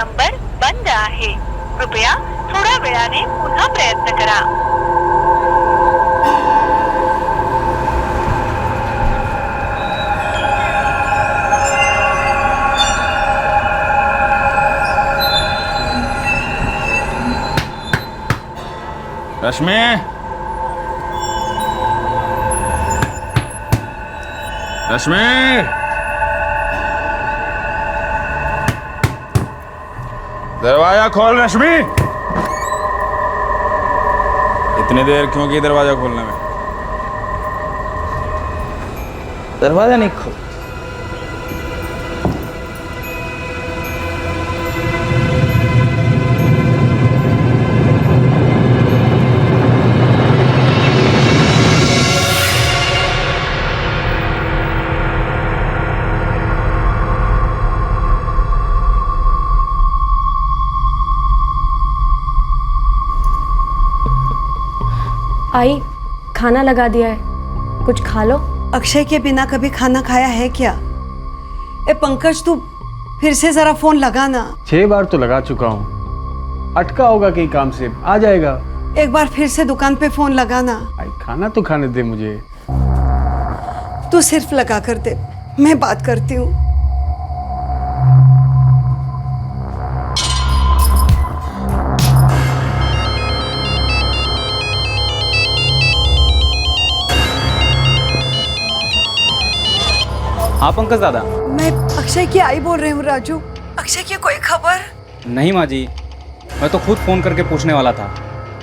Number बंद आहे. कृपया थोड्या वेळाने पुन्हा प्रयत्न करा. रश्मि, रश्मि, दरवाजा खोल रश्मि. इतनी देर क्यों की दरवाजा खोलने में? दरवाजा नहीं खोल. आई, खाना लगा दिया है, कुछ खा लो. अक्षय के बिना कभी खाना खाया है क्या? ए पंकज, तू फिर से जरा फोन लगा ना. 6 बार तो लगा चुका हूँ. अटका होगा कहीं काम से, आ जाएगा. एक बार फिर से दुकान पे फोन लगा ना. आई, खाना तो खाने दे मुझे. तू सिर्फ लगा कर दे, मैं बात करती हूँ. हाँ पंकज दादा. मैं अक्षय की आई बोल रही हूँ राजू. अक्षय की कोई खबर? नहीं माँ जी, मैं तो खुद फ़ोन करके पूछने वाला था.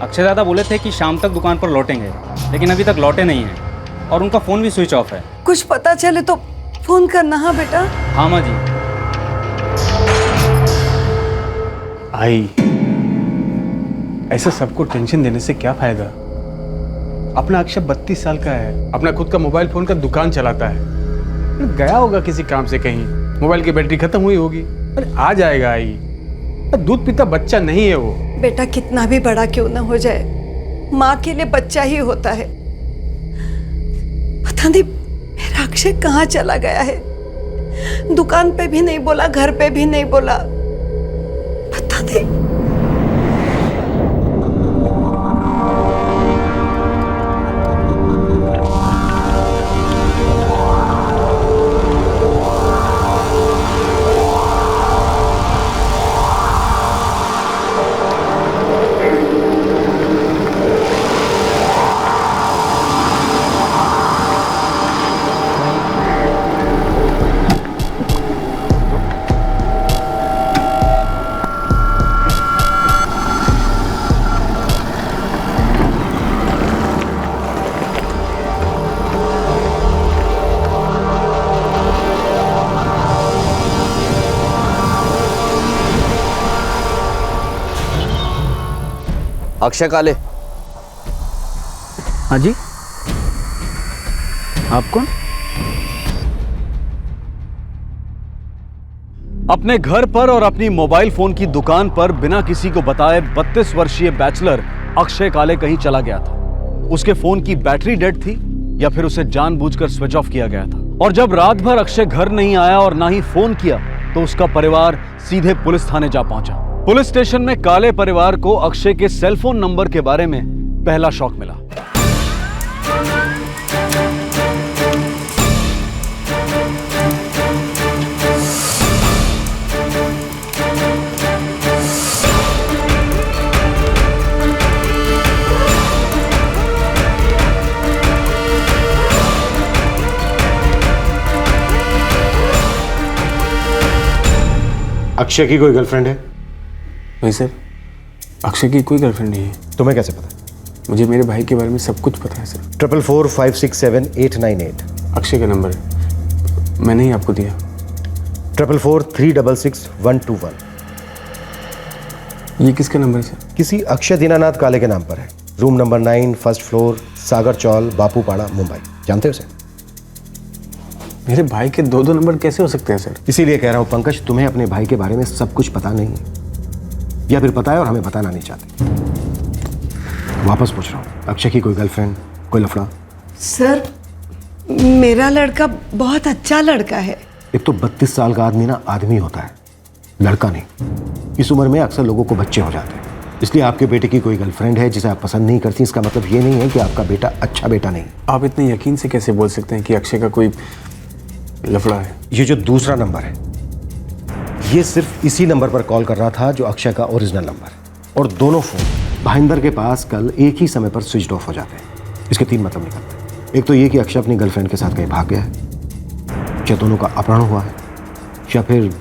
अक्षय दादा बोले थे कि शाम तक दुकान पर लौटेंगे, लेकिन अभी तक लौटे नहीं हैं और उनका फ़ोन भी स्विच ऑफ है. कुछ पता चले तो फोन करना. हाँ बेटा. हाँ माँ जी. आई, ऐसा सबको टेंशन देने से क्या फायदा? अपना अक्षय 32 साल का है, अपना खुद का मोबाइल फोन का दुकान चलाता है. गया होगा किसी काम से कहीं, मोबाइल की बैटरी खत्म हुई होगी. अरे आ जाएगा. आई, दूध पीता बच्चा नहीं है वो. बेटा कितना भी बड़ा क्यों ना हो जाए, माँ के लिए बच्चा ही होता है. पता नहीं मेरा अक्षय कहाँ चला गया है. दुकान पे भी नहीं बोला, घर पे भी नहीं बोला. पता नहीं. अक्षय काले. हाँ जी, आप कौन? अपने घर पर और अपनी मोबाइल फोन की दुकान पर बिना किसी को बताए 32 वर्षीय बैचलर अक्षय काले कहीं चला गया था. उसके फोन की बैटरी डेड थी या फिर उसे जानबूझकर स्विच ऑफ किया गया था. और जब रात भर अक्षय घर नहीं आया और ना ही फोन किया तो उसका परिवार सीधे पुलिस थाने जा पहुंचा. पुलिस स्टेशन में काले परिवार को अक्षय के सेलफोन नंबर के बारे में पहला शॉक मिला. अक्षय की कोई गर्लफ्रेंड है? नहीं सर, अक्षय की कोई गर्लफ्रेंड नहीं है. तुम्हें कैसे पता? मुझे मेरे भाई के बारे में सब कुछ पता है सर. 4445678898. अक्षय का नंबर है, मैंने ही आपको दिया. 44466121. ये किसका नंबर है सर? किसी अक्षय दीनानाथ काले के नाम पर है. रूम नंबर 9, फर्स्ट फ्लोर, सागर चौल, बापूपाड़ा, मुंबई. जानते हो उसे? मेरे भाई के 2 नंबर कैसे हो सकते हैं सर? इसीलिए कह रहा हूं पंकज, तुम्हें अपने भाई के बारे में सब कुछ पता नहीं है, या फिर पता है और हमें बताना नहीं चाहते. वापस पूछ रहा हूं, अक्षय की कोई गर्लफ्रेंड, कोई लफड़ा? सर, मेरा लड़का बहुत अच्छा लड़का है. एक तो 32 साल का आदमी ना आदमी होता है, लड़का नहीं। इस उम्र में अक्सर लोगों को बच्चे हो जाते हैं, इसलिए आपके बेटे की कोई गर्लफ्रेंड है जिसे आप पसंद नहीं करती, इसका मतलब ये नहीं है कि आपका बेटा अच्छा बेटा नहीं। आप इतने यकीन से कैसे बोल सकते हैं कि अक्षय का कोई लफड़ा है? ये जो दूसरा नंबर है, ये सिर्फ इसी नंबर पर कॉल कर रहा था जो अक्षय का ओरिजिनल नंबर, और दोनों फोन भाईंदर के पास कल एक ही समय पर स्विच ऑफ हो जाते हैं। इसके 3 मतलब निकलते हैं। एक तो ये कि अक्षय अपनी गर्लफ्रेंड के साथ कहीं भाग गया है, या दोनों का अपहरण हुआ है, या फिर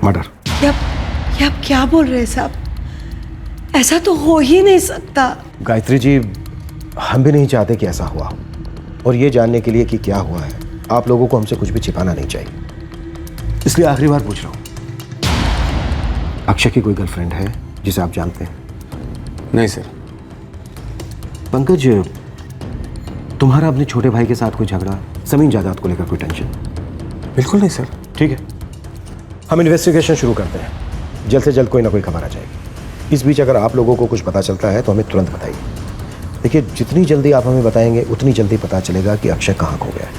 मर्डर। ये आप क्या बोल रहे हैं साहब? ऐसा तो हो ही नहीं सकता। गायत्री जी, हम भी नहीं चाहते कि ऐसा हुआ हो, और ये जानने के लिए कि क्या हुआ है आप लोगों को हमसे कुछ भी छिपाना नहीं चाहिए। इसलिए आखिरी बार पूछ रहा हूं, अक्षय की कोई गर्लफ्रेंड है जिसे आप जानते हैं? नहीं सर। पंकज, तुम्हारा अपने छोटे भाई के साथ कोई झगड़ा, जमीन जायदाद को लेकर कोई टेंशन? बिल्कुल नहीं सर। ठीक है, हम इन्वेस्टिगेशन शुरू करते हैं। जल्द से जल्द कोई ना कोई खबर आ जाएगी। इस बीच अगर आप लोगों को कुछ पता चलता है तो हमें तुरंत बताइए। देखिए, जितनी जल्दी आप हमें बताएंगे उतनी जल्दी पता चलेगा कि अक्षय कहाँ खो गया है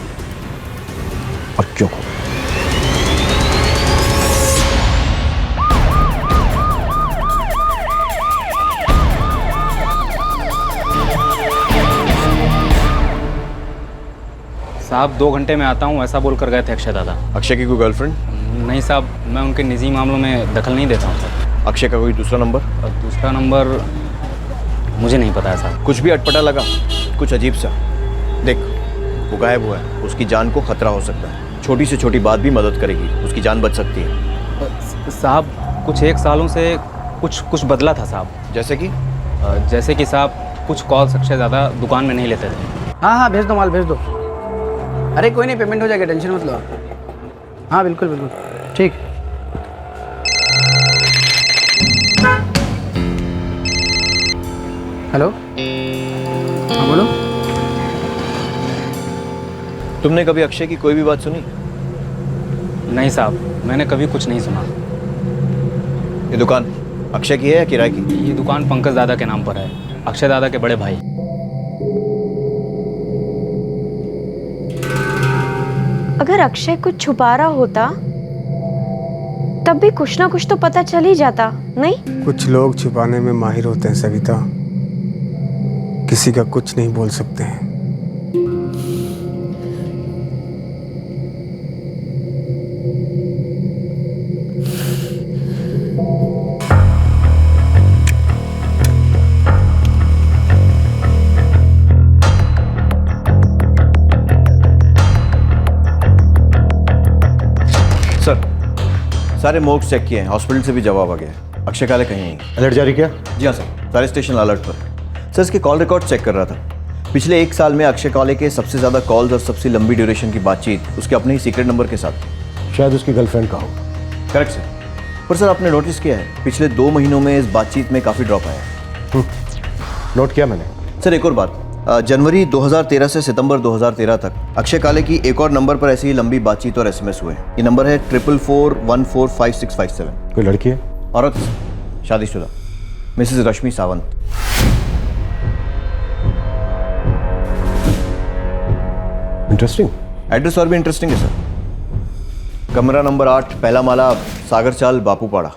और क्यों खो गया। साहब 2 घंटे में आता हूँ ऐसा बोल कर गए थे अक्षय दादा। अक्षय की कोई गर्लफ्रेंड? नहीं साहब, मैं उनके निजी मामलों में दखल नहीं देता हूँ सर। अक्षय का कोई दूसरा नंबर? और दूसरा नंबर मुझे नहीं पता है साहब। कुछ भी अटपटा लगा, कुछ अजीब सा? देख, वो गायब हुआ है, उसकी जान को खतरा हो सकता है। छोटी से छोटी बात भी मदद करेगी, उसकी जान बच सकती है। साहब कुछ 1 सालों से कुछ बदला था साहब। जैसे कि साहब कुछ कॉल्स अक्षय ज़्यादा दुकान में नहीं लेते थे। हाँ भेज दो, माल भेज दो। अरे कोई नहीं, पेमेंट हो जाएगा, टेंशन मत लो आप। हाँ बिल्कुल बिल्कुल, ठीक। हेलो, हाँ बोलो। तुमने कभी अक्षय की कोई भी बात सुनी? नहीं साहब, मैंने कभी कुछ नहीं सुना। ये दुकान अक्षय की है या किराए की? ये दुकान पंकज दादा के नाम पर है, अक्षय दादा के बड़े भाई। अगर अक्षय कुछ छुपा रहा होता तब भी कुछ ना कुछ तो पता चल ही जाता, नहीं? कुछ लोग छुपाने में माहिर होते हैं सविता, किसी का कुछ नहीं बोल सकते हैं। सर, सारे मोड्स चेक किए हैं, हॉस्पिटल से भी जवाब आ गया है। अक्षय काले कहीं नहीं। अलर्ट जारी किया? जी हाँ सर, सारे स्टेशन अलर्ट पर। सर, इसके कॉल रिकॉर्ड चेक कर रहा था। पिछले 1 साल में अक्षय काले के सबसे ज़्यादा कॉल्स और सबसे लंबी ड्यूरेशन की बातचीत उसके अपने ही सीक्रेट नंबर के साथ। शायद उसकी गर्लफ्रेंड का हो। Correct sir. पर सर, आपने नोटिस किया है पिछले 2 महीनों में इस बातचीत में काफ़ी ड्रॉप आया है। नोट किया मैंने। सर, एक और बात, जनवरी 2013 से सितंबर 2013 तक अक्षय काले की एक और नंबर पर ऐसी ही लंबी बातचीत और SMS हुए। ये नंबर है 44414567। कोई लड़की है? औरत, शादीशुदा, मिसेस रश्मि सावंत। इंटरेस्टिंग। एड्रेस और भी इंटरेस्टिंग है सर। कमरा नंबर 8, पहला माला, सागर चाल, बापूपाड़ा।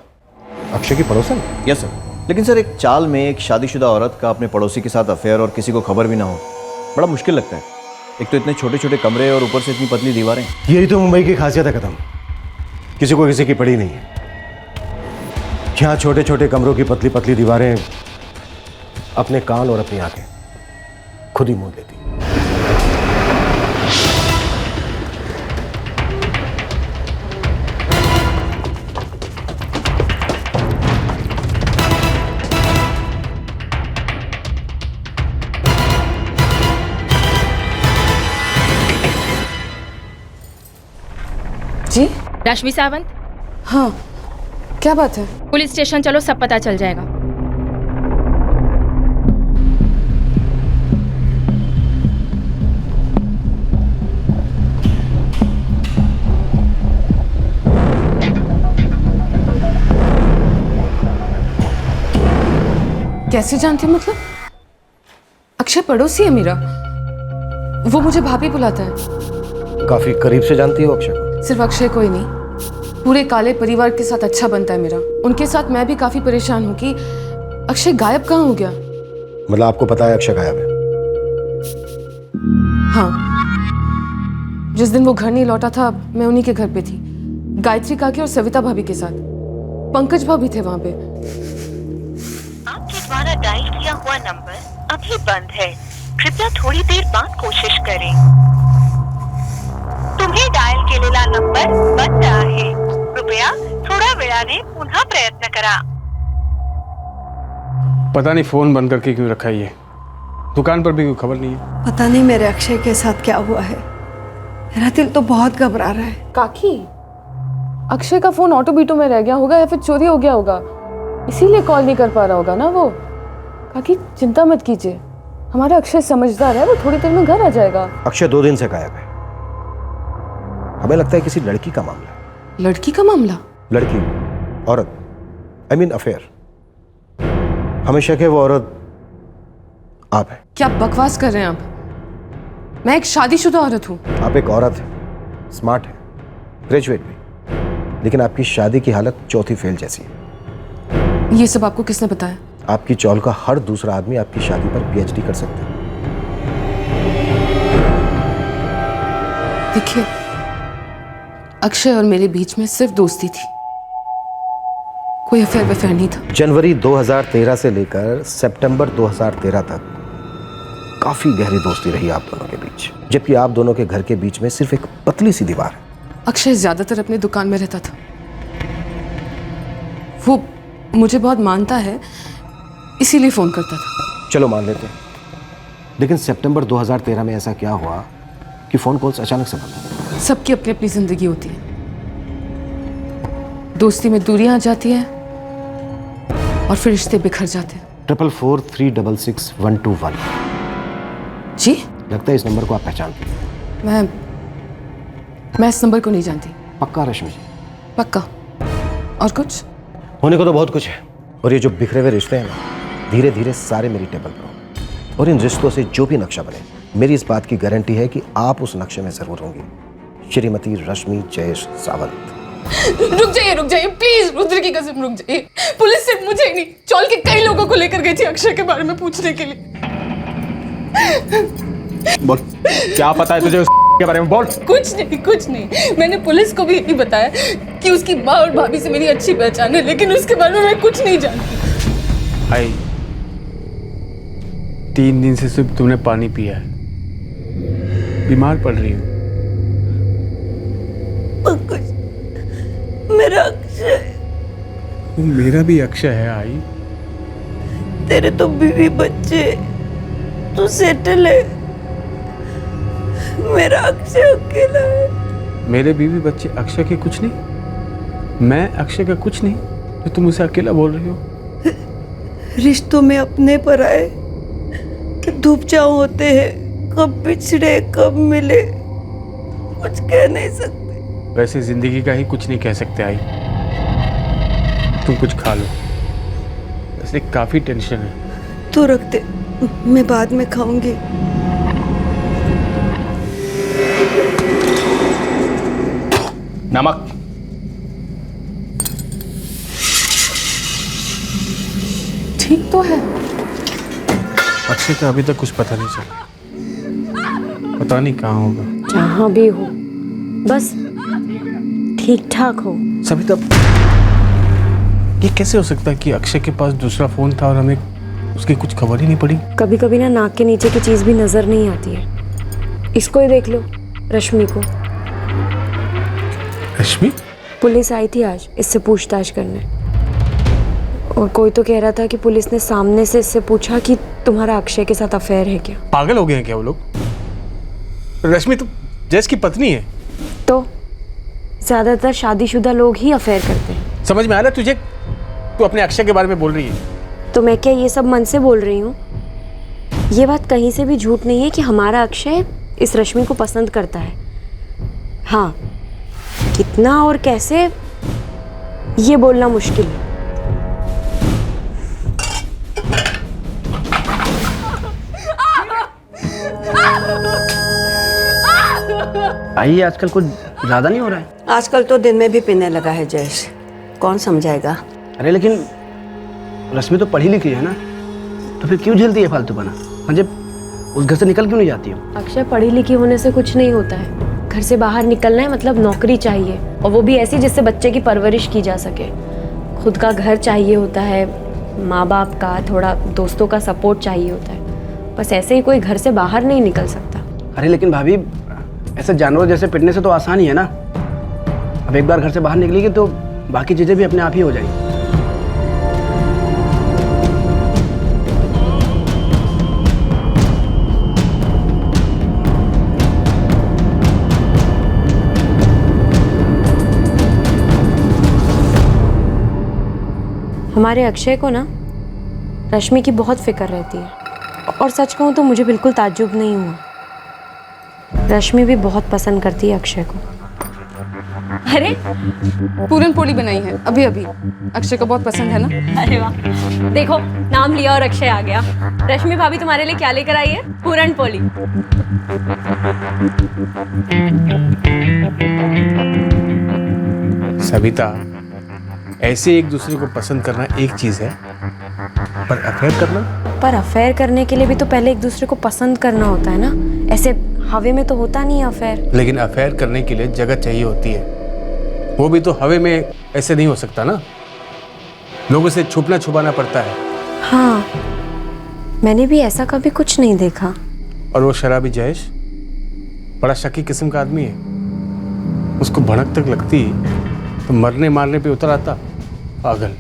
अक्षय की पड़ोसन? Yes sir. लेकिन सर, एक चाल में एक शादीशुदा औरत का अपने पड़ोसी के साथ अफेयर और किसी को खबर भी ना हो, बड़ा मुश्किल लगता है। एक तो इतने छोटे छोटे कमरे और ऊपर से इतनी पतली दीवारें। यही तो मुंबई की खासियत है कदम, किसी को किसी की पड़ी नहीं है। यहाँ छोटे छोटे कमरों की पतली पतली दीवारें अपने कान और अपनी आंखें खुद ही मूंद लेती। जी रश्मि सावंत। हाँ, क्या बात है? पुलिस स्टेशन चलो, सब पता चल जाएगा। कैसे जानती हो? मतलब अक्षय पड़ोसी है मेरा, वो मुझे भाभी बुलाता है। काफी करीब से जानती हो अक्षय को? सिर्फ अक्षय कोई नहीं, पूरे काले परिवार के साथ अच्छा बनता है मेरा। उनके साथ मैं भी काफी परेशान हूँ कि अक्षय गायब कहाँ हो गया। मतलब आपको पता है अक्षय गायब है? हाँ, जिस दिन वो घर नहीं लौटा था मैं उन्हीं के घर पे थी, गायत्री काकी और सविता भाभी के साथ। पंकज भाभी थे वहां पे। आपके द्वारा डायल किया हुआ नंबर अभी बंद है, कृपया थोडी देर बाद कोशिश करें. तुम्ही डायल केलेला नंबर बंद आहे, कृपया थोड्या वेळाने पुन्हा प्रयत्न करा. पता नहीं फोन बंद करके क्यों रखा है ये, दुकान पर भी कोई खबर नहीं है। पता नहीं मेरे अक्षय के साथ क्या हुआ है, मेरा दिल तो बहुत घबरा रहा है। काकी, अक्षय का फोन ऑटो बीटो में रह गया होगा या फिर चोरी हो गया होगा, इसीलिए कॉल नहीं कर पा रहा होगा ना वो। काकी चिंता मत कीजिए, हमारा अक्षय समझदार है, वो थोड़ी देर में घर आ जाएगा। अक्षय 2 दिन से गायब है, हमें लगता है किसी लड़की का मामला है। लड़की का मामला? लड़की, औरत, आई मीन अफेयर। हमें शक है वो औरत आप है। क्या बकवास कर रहे हैं आप? मैं एक शादीशुदा औरत हूँ। आप एक औरत है, स्मार्ट है, ग्रेजुएट भी, लेकिन आपकी शादी की हालत चौथी फेल जैसी है। ये सब आपको किसने बताया? आपकी चौल का हर दूसरा आदमी आपकी शादी पर पीएचडी कर सकता है। देखिए, अक्षय और मेरे बीच में सिर्फ दोस्ती थी, कोई अफेयर वफेयर नहीं था। जनवरी 2013 से लेकर सितंबर 2013 तक काफी गहरी दोस्ती रही आप दोनों के बीच, जबकि आप दोनों के घर के बीच में सिर्फ एक पतली सी दीवार है। अक्षय ज्यादातर अपनी दुकान में रहता था, वो मुझे बहुत मानता है, इसीलिए फोन करता था। चलो मान लेते हैं, लेकिन सितंबर 2013 में ऐसा क्या हुआ कि फोन कॉल्स अचानक से बंद? सबकी अपनी अपनी जिंदगी होती है, दोस्ती में दूरियां आ जाती हैं और फिर रिश्ते बिखर जाते हैं। 44466121 जी? लगता है इस नंबर को आप पहचानते हैं। मैं इस नंबर को नहीं जानती। पक्का रश्मि जी? पक्का। और कुछ? होने को तो बहुत कुछ है, और ये जो बिखरे हुए रिश्ते हैं ना, धीरे धीरे सारे मेरी टेबल पर होंगे, और इन रिश्तों से जो भी नक्शा बने, मेरी इस बात की गारंटी है कि आप उस नक्शे में जरूर होंगी, श्रीमती रश्मि जयेश सावंत। रुक जाइए प्लीज, रुद्र की कसम रुक जाइए। पुलिस सिर्फ मुझे ही नहीं, चौल के कई लोगों को लेकर गई थी अक्षय के बारे में पूछने के लिए। बोल, क्या पता है तुझे उस के बारे में? बोल। कुछ नहीं, मैंने पुलिस को भी यही बताया कि उसकी माँ और भाभी से मेरी अच्छी पहचान है, लेकिन उसके बारे में मैं कुछ नहीं जानती। भाई, 3 दिन से सिर्फ तुमने पानी पिया है, बीमार पड़ रही हो। मेरा अक्षय। मेरा भी अक्षय है आई। तेरे तो बीवी बच्चे, तू सेटल है, मेरा अक्षय अकेला है। मेरे बीवी बच्चे अक्षय के कुछ नहीं, मैं अक्षय का कुछ नहीं, तो तुम उसे अकेला बोल रही हो? रिश्तों में अपने पर आए धूप छांव होते हैं, कब बिछड़े कब मिले कुछ कह नहीं सकते। वैसे जिंदगी का ही कुछ नहीं कह सकते आई, तुम कुछ खा लो, वैसे काफी टेंशन है। तू रख दे, मैं बाद में खाऊंगी। नमक। ठीक तो है। अक्षय का अभी तक कुछ पता नहीं चला, पता नहीं कहाँ होगा। जहाँ भी हो, बस ठीक ठाक हो। सभी तब ये कैसे हो सकता है कि अक्षय के पास दूसरा फोन था और हमें उसकी कुछ खबर ही नहीं पड़ी? कभी कभी ना नाक के नीचे की चीज भी नजर नहीं आती है। इसको ही देख लो, रश्मि को। रश्मि? पुलिस आई थी आज इससे पूछताछ करने, और कोई तो कह रहा था कि पुलिस ने सामने से इससे पूछा कि तुम्हारा अक्षय के साथ अफेयर है क्या। पागल हो गए हैं क्या वो लोग? रश्मि तो जैस की पत्नी है। तो ज्यादातर शादीशुदा लोग ही अफेयर करते हैं। समझ में आ रहा है तुझे? तू अपने अक्षय के बारे में बोल रही है। तो मैं क्या ये सब मन से बोल रही हूँ? ये बात कहीं से भी झूठ नहीं है कि हमारा अक्षय इस रश्मि को पसंद करता है। हाँ, कितना और कैसे ये बोलना मुश्किल है। आई आजकल कुछ ज़्यादा नहीं हो रहा है? आजकल तो दिन में भी पीने लगा है जयेश, कौन समझाएगा। अरे लेकिन रश्मि तो पढ़ी लिखी है ना, तो फिर क्यों झेलती है फालतूपना? संजय उस घर से निकल क्यों नहीं जाती हो? अक्षय, पढ़ी लिखी होने से कुछ नहीं होता है। घर से बाहर निकलना है मतलब नौकरी चाहिए, और वो भी ऐसी जिससे बच्चे की परवरिश की जा सके। खुद का घर चाहिए होता है, माँ बाप का, थोड़ा दोस्तों का सपोर्ट चाहिए होता है। बस ऐसे ही कोई घर से बाहर नहीं निकल सकता। अरे लेकिन भाभी, ऐसे जानवर जैसे पिटने से तो आसान ही है ना। अब एक बार घर से बाहर निकलेगी तो बाकी चीज़ें भी अपने आप ही हो जाएंगी। हमारे अक्षय को ना रश्मि की बहुत फिक्र रहती है, और सच कहूँ तो मुझे बिल्कुल ताज्जुब नहीं हुआ। रश्मि भी बहुत पसंद करती है अक्षय को। अरे पूरन पोली बनाई है अभी अभी, अक्षय को बहुत पसंद है ना। अरे वाह, देखो नाम लिया और अक्षय आ गया। रश्मि भाभी तुम्हारे लिए क्या लेकर आई है? पूरन पोली। सविता, ऐसे एक दूसरे को पसंद करना एक चीज है, पर अफेयर करना? पर अफेयर करने के लिए भी तो पहले एक दूसरे को पसंद करना होता है ना। ऐसे हवे में तो होता नहीं है अफेयर। लेकिन अफेयर करने के लिए जगह चाहिए होती है, वो भी तो हवे में ऐसे नहीं हो सकता ना, लोगों से छुपना छुपाना पड़ता है। हाँ, मैंने भी ऐसा कभी कुछ नहीं देखा। और वो शराबी जयेश बड़ा शकी किस्म का आदमी है, उसको भड़क तक लगती तो मरने मारने पे उतर आता। पागल।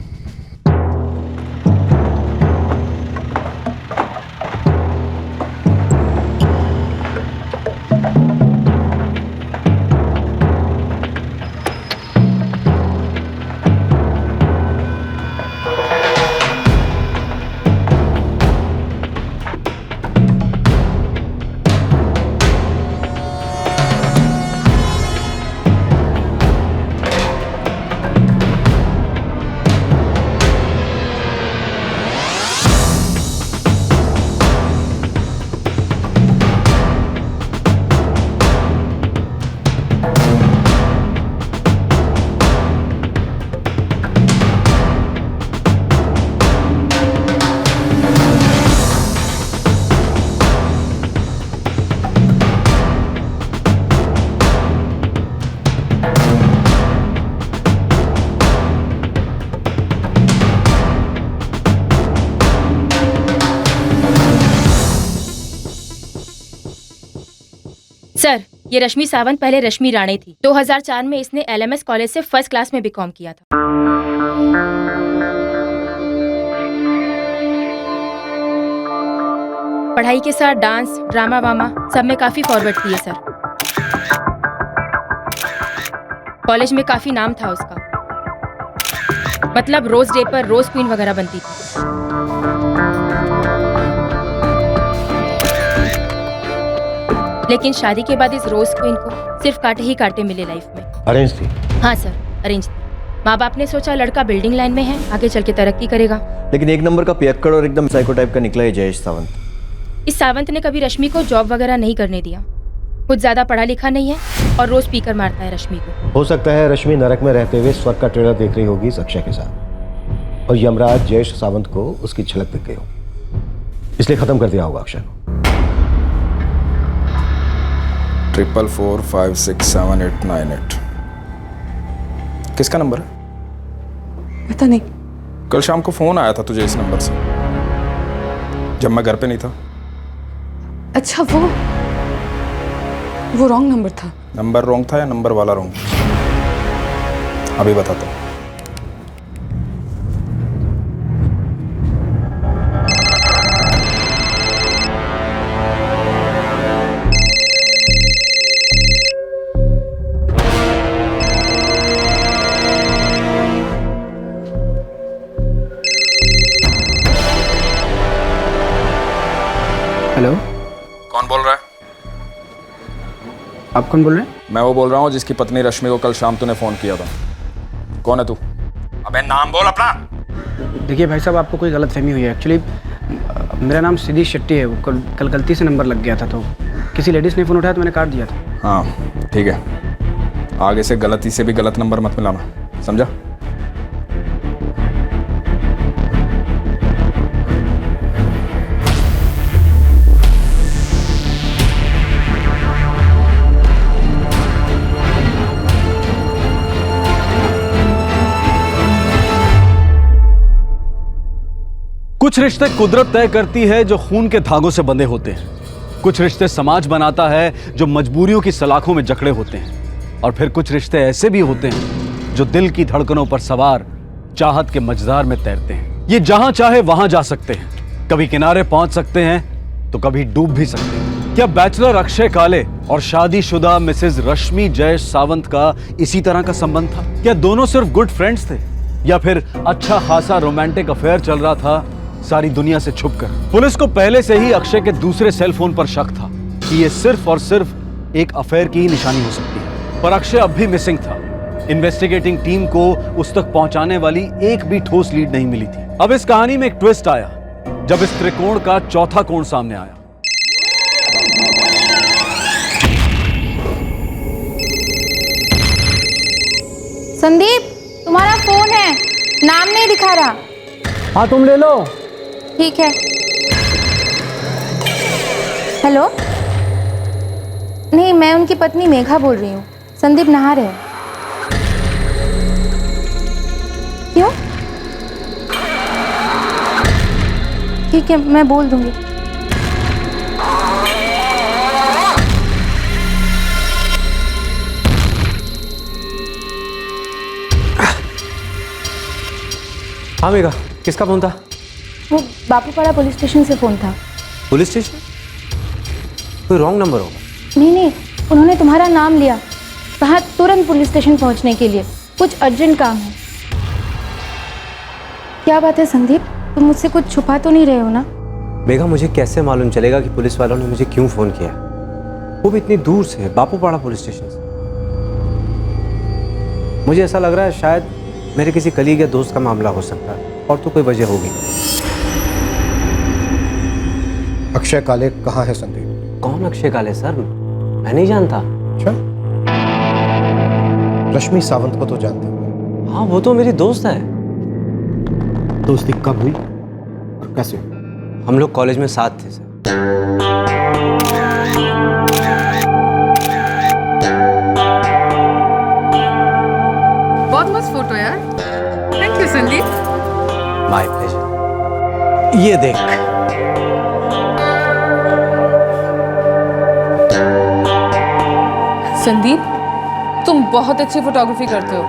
सर, ये रश्मि सावंत पहले रश्मि राणे थी। 2004 में इसने LMS कॉलेज से फर्स्ट क्लास में बीकॉम किया था। पढ़ाई के साथ डांस, ड्रामा वामा सब में काफी फॉरवर्ड थी ये सर। कॉलेज में काफी नाम था उसका, मतलब रोज डे पर रोज क्वीन वगैरह बनती थी। लेकिन शादी के बाद इस रोज क्वीन को सिर्फ कांटे ही कांटे मिले लाइफ में। अरेंज थी? हाँ सर, अरेंज थी। माँ बाप ने सोचा लड़का बिल्डिंग लाइन में है, आगे चल के तरक्की करेगा। लेकिन एक नंबर का पियक्कड़ और एकदम साइको टाइप का निकला है जयेश सावंत। इस सावंत ने कभी रश्मि को जॉब वगैरह नहीं करने दिया। खुद ज्यादा पढ़ा लिखा नहीं है और रोज स्पीकर मारता है रश्मि को। हो सकता है रश्मि नरक में रहते हुए स्वर्ग का ट्रेलर देख रही होगी इस अक्षय के साथ, और यमराज जयेश सावंत को उसकी झलक दिख गई हो, इसलिए खत्म कर दिया होगा अक्षय को। 44456788 किसका नंबर है? पता नहीं। कल शाम को फोन आया था तुझे इस नंबर से, जब मैं घर पे नहीं था। अच्छा, वो रॉन्ग नंबर था। नंबर रॉन्ग था या नंबर वाला रॉन्ग? अभी बताता हूँ। हेलो, कौन बोल रहा है? आप कौन बोल रहे हैं? मैं वो बोल रहा हूँ जिसकी पत्नी रश्मि को कल शाम तूने फोन किया था। कौन है तू? अबे नाम बोल अपना। देखिए भाई साहब, आपको कोई गलतफहमी हुई है। एक्चुअली मेरा नाम सिद्धि शेट्टी है। वो कल गलती से नंबर लग गया था, तो किसी लेडीज़ ने फ़ोन उठाया तो मैंने काट दिया था। हाँ ठीक है, आगे से गलती से भी गलत नंबर मत मिलाना, समझा? कुछ रिश्ते कुदरत तय करती है जो खून के धागों से बंधे होते हैं, कुछ रिश्ते समाज बनाता है जो मजबूरियों की सलाखों में जकड़े होते हैं, और फिर कुछ रिश्ते ऐसे भी होते हैं जो दिल की धड़कनों पर सवार चाहत के मझधार में तैरते हैं। ये जहां चाहे वहां जा सकते हैं, कभी किनारे पहुंच सकते हैं तो कभी डूब भी सकते हैं। क्या बैचलर अक्षय काले और शादीशुदा मिसेज रश्मि जयेश सावंत का इसी तरह का संबंध था? क्या दोनों सिर्फ गुड फ्रेंड्स थे, या फिर अच्छा खासा रोमांटिक अफेयर चल रहा था सारी दुनिया से छुपकर? पुलिस को पहले से ही अक्षय के दूसरे सेल फोन पर शक था कि ये सिर्फ और सिर्फ एक अफेयर की ही निशानी हो सकती है, पर अक्षय अब भी मिसिंग था। इन्वेस्टिगेटिंग टीम को उस तक पहुंचाने वाली एक भी ठोस लीड नहीं मिली थी। अब इस कहानी में एक ट्विस्ट आया जब इस त्रिकोण का चौथा कोण सामने आया। संदीप, तुम्हारा फोन है, नाम नहीं दिखा रहा। हाँ तुम ले लो। ठीक है। हेलो, नहीं, मैं उनकी पत्नी मेघा बोल रही हूँ। संदीप नहा रहे हैं। क्यों? ठीक है, मैं बोल दूंगी। हाँ मेघा, किसका फोन था? वो बापूपाड़ा पुलिस स्टेशन से फ़ोन था। Police station? कोई रॉन्ग नंबर होगा। नहीं, उन्होंने तुम्हारा नाम लिया, कहा तुरंत पुलिस स्टेशन पहुंचने के लिए, कुछ अर्जेंट काम है। क्या बात है संदीप, तुम मुझसे कुछ छुपा तो नहीं रहे हो ना? मेघा, मुझे कैसे मालूम चलेगा कि पुलिस वालों ने मुझे क्यों फ़ोन किया, वो भी इतनी दूर से, बापूपाड़ा पुलिस स्टेशन से। मुझे ऐसा लग रहा है शायद मेरे किसी कलीग या दोस्त का मामला हो सकता है, और तो कोई वजह होगी। अक्षय काले कहाँ है संदीप? कौन अक्षय काले सर? मैं नहीं जानता। अच्छा, रश्मि सावंत को तो जानते हो? हाँ, वो तो मेरी दोस्त है। दोस्ती कब हुई और कैसे? हम लोग कॉलेज में साथ थे सर। बहुत मस्त फोटो यार। Thank you Sandeep. My pleasure. ये देख। संदीप, तुम बहुत अच्छी फोटोग्राफी करते हो।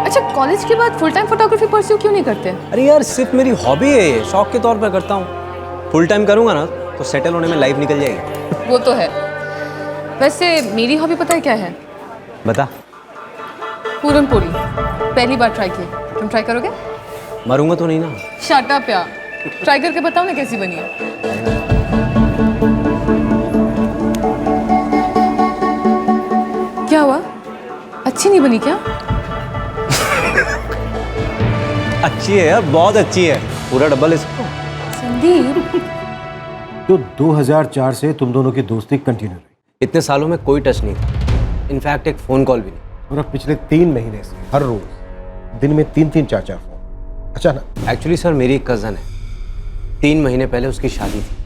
अच्छा, कॉलेज के बाद फुल टाइम फोटोग्राफी परस्यू क्यों नहीं करते? अरे यार, सिर्फ मेरी हॉबी है ये, शौक के तौर पर करता हूँ। फुल टाइम करूँगा ना तो सेटल होने में लाइफ निकल जाएगी। वो तो है। वैसे मेरी हॉबी पता है क्या है? बता। पूरन पोली, पहली बार ट्राई की। तुम ट्राई करोगे? मरूंगा तो नहीं ना? शट अप यार, ट्राई करके बताओ ना कैसी बनी है। क्या हुआ, अच्छी नहीं बनी क्या? अच्छी है यार, बहुत अच्छी है। पूरा डब्बा ले सकता हूँ। संदीप, तो 2004 से तुम दोनों की दोस्ती कंटिन्यू रही? इतने सालों में कोई टच नहीं था, इनफैक्ट एक फ़ोन कॉल भी नहीं। और अब पिछले 3 महीने से हर रोज दिन में 3-3 4-4 फोन। अचानक? एक्चुअली सर, मेरी एक कज़न है, 3 महीने पहले उसकी शादी थी।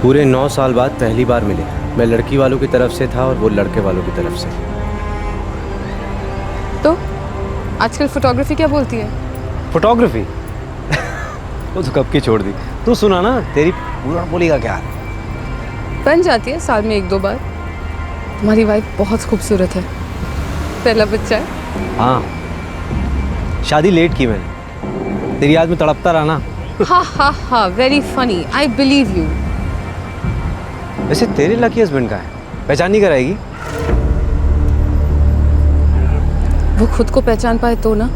पूरे 9 साल बाद पहली बार मिले। मैं लड़की वालों की तरफ से था और वो लड़के वालों की तरफ से। तो आजकल फोटोग्राफी क्या बोलती है? फोटोग्राफी वो तो कब की छोड़ दी। तू सुना ना, तेरी पूरा बोली का क्या हाल? बन जाती है साल में 1-2 बार। तुम्हारी वाइफ बहुत खूबसूरत है, पहला बच्चा है। हाँ, शादी लेट की मैंने, तेरी याद में तड़पता रहा ना। हा हा हा, very funny, I believe you. वैसे तेरे लकी हस्बैंड का है, पहचान नहीं कराएगी? वो खुद को पहचान पाए तो ना।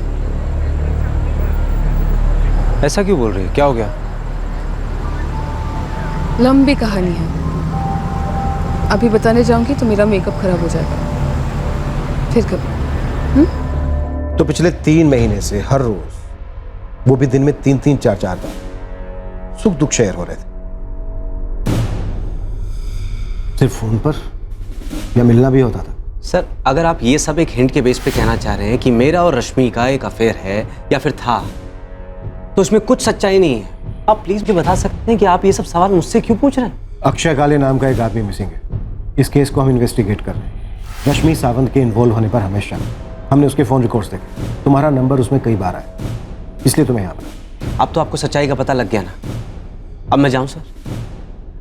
ऐसा क्यों बोल रही है? क्या हो गया? लंबी कहानी है, अभी बताने जाऊंगी तो मेरा मेकअप खराब हो जाएगा। फिर कभी। तो पिछले 3 महीने से हर रोज, वो भी दिन में 3-3, 4-4 बार सुख दुख शेयर हो रहे थे। सिर्फ फोन पर या मिलना भी होता था? सर, अगर आप ये सब एक हिंट के बेस पे कहना चाह रहे हैं कि मेरा और रश्मि का एक अफेयर है या फिर था, तो उसमें कुछ सच्चाई नहीं है। आप प्लीज भी बता सकते हैं कि आप ये सब सवाल मुझसे क्यों पूछ रहे हैं? अक्षय काले नाम का एक आदमी मिसिंग है। इस केस को हम इन्वेस्टिगेट कर रहे हैं। रश्मि सावंत के इन्वॉल्व होने पर हमें शक है। हमने उसके फोन रिकॉर्ड्स देखे, तुम्हारा नंबर उसमें कई बार आया, इसलिए तुम्हें यहाँ पर। अब तो आपको सच्चाई का पता लग गया ना। अब मैं जाऊं सर?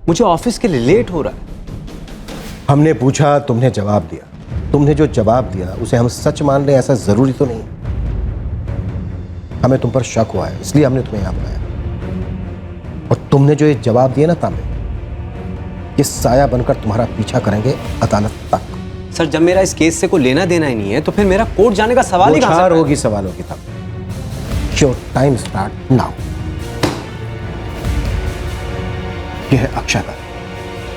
मुझे ऑफिस के लिए लेट हो रहा है। हमने पूछा, तुमने जवाब दिया। तुमने जो जवाब दिया उसे हम सच मान लें, ऐसा जरूरी तो नहीं। हमें तुम पर शक हुआ है, इसलिए हमने तुम्हें यहाँ बुलाया। और तुमने जो ये जवाब दिए ना तांबे, ये साया बनकर तुम्हारा पीछा करेंगे अदालत तक। सर, जब मेरा इस केस से कोई लेना देना ही नहीं है तो फिर मेरा कोर्ट जाने का सवाल ही कहां से होगी सवालों की तब। Your time start now. ये है अक्षय का,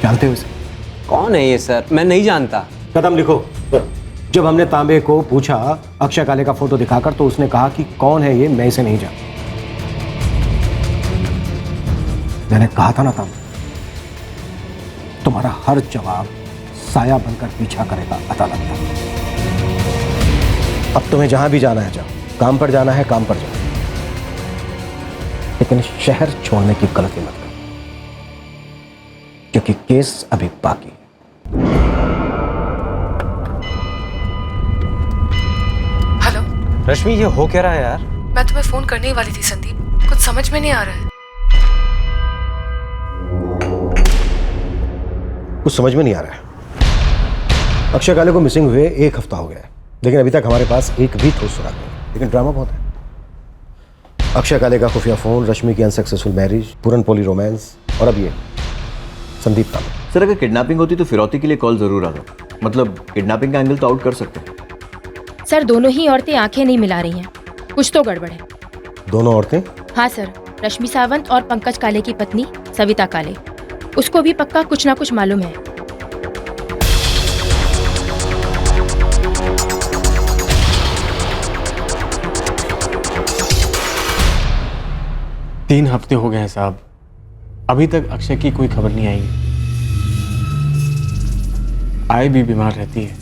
जानते हो इसे? कौन है ये सर? मैं नहीं जानता। कदम लिखो। जब हमने तांबे को पूछा अक्षय काले का फोटो दिखाकर, तो उसने कहा कि कौन है ये, मैं इसे नहीं जानता। मैंने कहा था ना तांबे, तुम्हारा हर जवाब साया बनकर पीछा करेगा अदालत तक। अब तुम्हें जहां भी जाना है जाओ, काम पर जाना है काम पर जाओ, लेकिन शहर छोड़ने की गलती मत करो, क्योंकि केस अभी बाकी है। हेलो रश्मि, ये हो क्या रहा है यार? मैं तुम्हें फोन करने ही वाली थी संदीप, कुछ समझ में नहीं आ रहा है। कुछ समझ में नहीं आ रहा है। अक्षय काले को मिसिंग हुए 1 हफ्ता हो गया है, लेकिन अभी तक हमारे पास एक भी ठोस सुराग नहीं। लेकिन ड्रामा बहुत है। अक्षय काले का खुफिया फोन, रश्मि की अनसक्सेसफुल मैरिज, पूरनपोली रोमांस, और अब ये संदीप तांबे। सर, अगर किडनैपिंग होती तो फिरौती के लिए कॉल जरूर आता। मतलब किडनैपिंग का एंगल तो आउट कर सकते हैं। सर, दोनों ही औरतें आंखें नहीं मिला रही हैं, कुछ तो गड़बड़ है। दोनों औरतें? हाँ सर, रश्मि सावंत और पंकज काले की पत्नी सविता काले। उसको भी पक्का कुछ ना कुछ मालूम है। तीन हफ्ते हो गए हैं साहब, अभी तक अक्षय की कोई खबर नहीं आई। आए भी बीमार रहती है।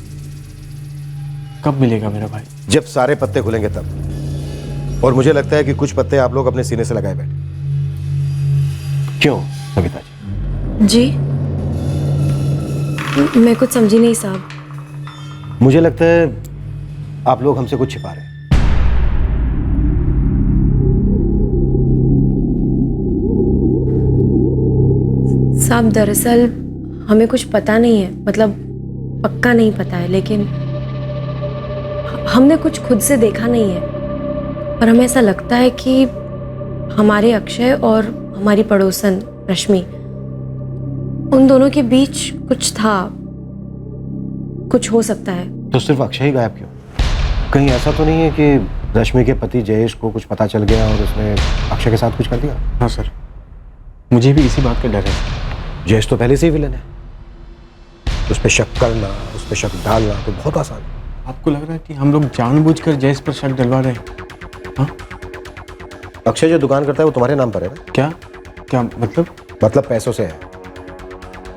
कब मिलेगा मेरा भाई? जब सारे पत्ते खुलेंगे तब। और मुझे लगता है कि कुछ पत्ते आप लोग अपने सीने से लगाए बैठे। क्यों सविता जी? मैं कुछ समझी नहीं साहब। मुझे लगता है आप लोग हमसे कुछ छिपा रहे हैं। साहब, दरअसल हमें कुछ पता नहीं है, मतलब पक्का नहीं पता है, लेकिन हमने कुछ खुद से देखा नहीं है। और हमें ऐसा लगता है कि हमारे अक्षय और हमारी पड़ोसन रश्मि, उन दोनों के बीच कुछ था, कुछ हो सकता है। तो सिर्फ अक्षय ही गायब क्यों? कहीं ऐसा तो नहीं है कि रश्मि के पति जयेश को कुछ पता चल गया और उसने अक्षय के साथ कुछ कर दिया? हाँ सर, मुझे भी इसी बात का डर है। जयेश तो पहले से ही विलन है। उस पर शक करना, उस पर शक डालना तो बहुत आसान है। आपको लग रहा है कि हम लोग जानबूझकर जयेश पर शक डलवा रहे हैं? हाँ? अक्षय जो दुकान करता है वो तुम्हारे नाम पर है ना? क्या क्या मतलब? मतलब पैसों से है।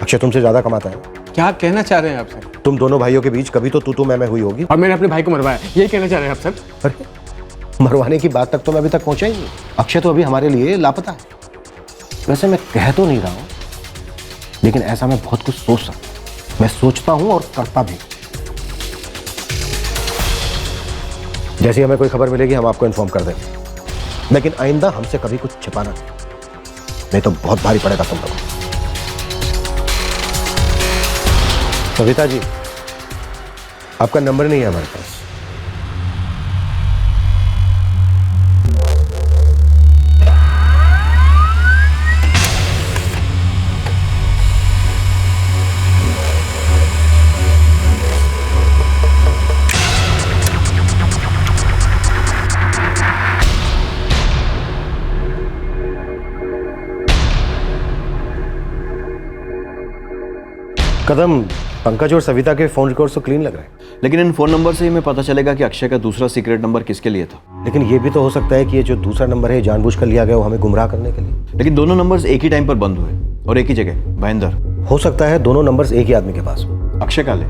अक्षय तुमसे ज्यादा कमाता है। क्या कहना चाह रहे हैं आप सर? तुम दोनों भाइयों के बीच कभी तो तू मैं हुई होगी, और मैंने अपने भाई को मरवाया, यही कहना चाह रहे हैं आप सर? अरे मरवाने की बात तक तो मैं अभी तक पहुंचा ही नहीं। अक्षय तो अभी हमारे लिए लापता है। वैसे मैं कह तो नहीं रहा हूं, लेकिन ऐसा मैं बहुत कुछ सोच सकता हूं। मैं सोचता हूं और करता भी। जैसे हमें कोई खबर मिलेगी हम आपको इन्फॉर्म कर देंगे, लेकिन आइंदा हमसे कभी कुछ छिपाना नहीं तो बहुत भारी पड़ेगा तुम लोगों को। सविता जी, आपका नंबर नहीं है हमारे पास। कदम, पंकज और सविता के फोन रिकॉर्ड्स तो क्लीन लग रहे हैं। लेकिन इन फोन नंबर से ही हमें पता चलेगा कि अक्षय का दूसरा सीक्रेट नंबर किसके लिए था। लेकिन ये भी तो हो सकता है कि ये जो दूसरा नंबर है जानबूझ कर लिया गया, वो हमें गुमराह करने के लिए। लेकिन दोनों नंबर्स एक ही टाइम पर बंद हुए और एक ही जगह, भाईंदर। हो सकता है दोनों नंबर्स एक ही आदमी के पास हो, अक्षय काले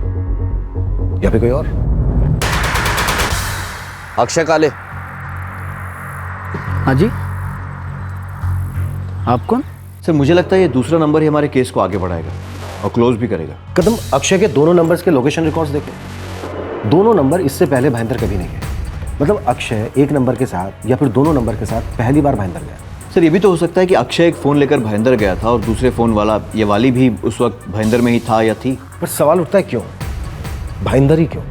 या फिर कोई और। अक्षय काले। हाँ जी, आप कौन? सर मुझे लगता है ये दूसरा नंबर ही हमारे केस को आगे बढ़ाएगा और क्लोज भी करेगा। कदम, अक्षय के दोनों नंबर्स के लोकेशन रिकॉर्ड्स देखें। दोनों नंबर इससे पहले भाईंदर कभी नहीं गए। मतलब अक्षय एक नंबर के साथ या फिर दोनों नंबर के साथ पहली बार भाईंदर गया। सर ये भी तो हो सकता है कि अक्षय एक फ़ोन लेकर भाईंदर गया था और दूसरे फ़ोन वाला ये वाली भी उस वक्त भाईंदर में ही था या थी। पर सवाल उठता है क्यों भाईंदर ही क्यों?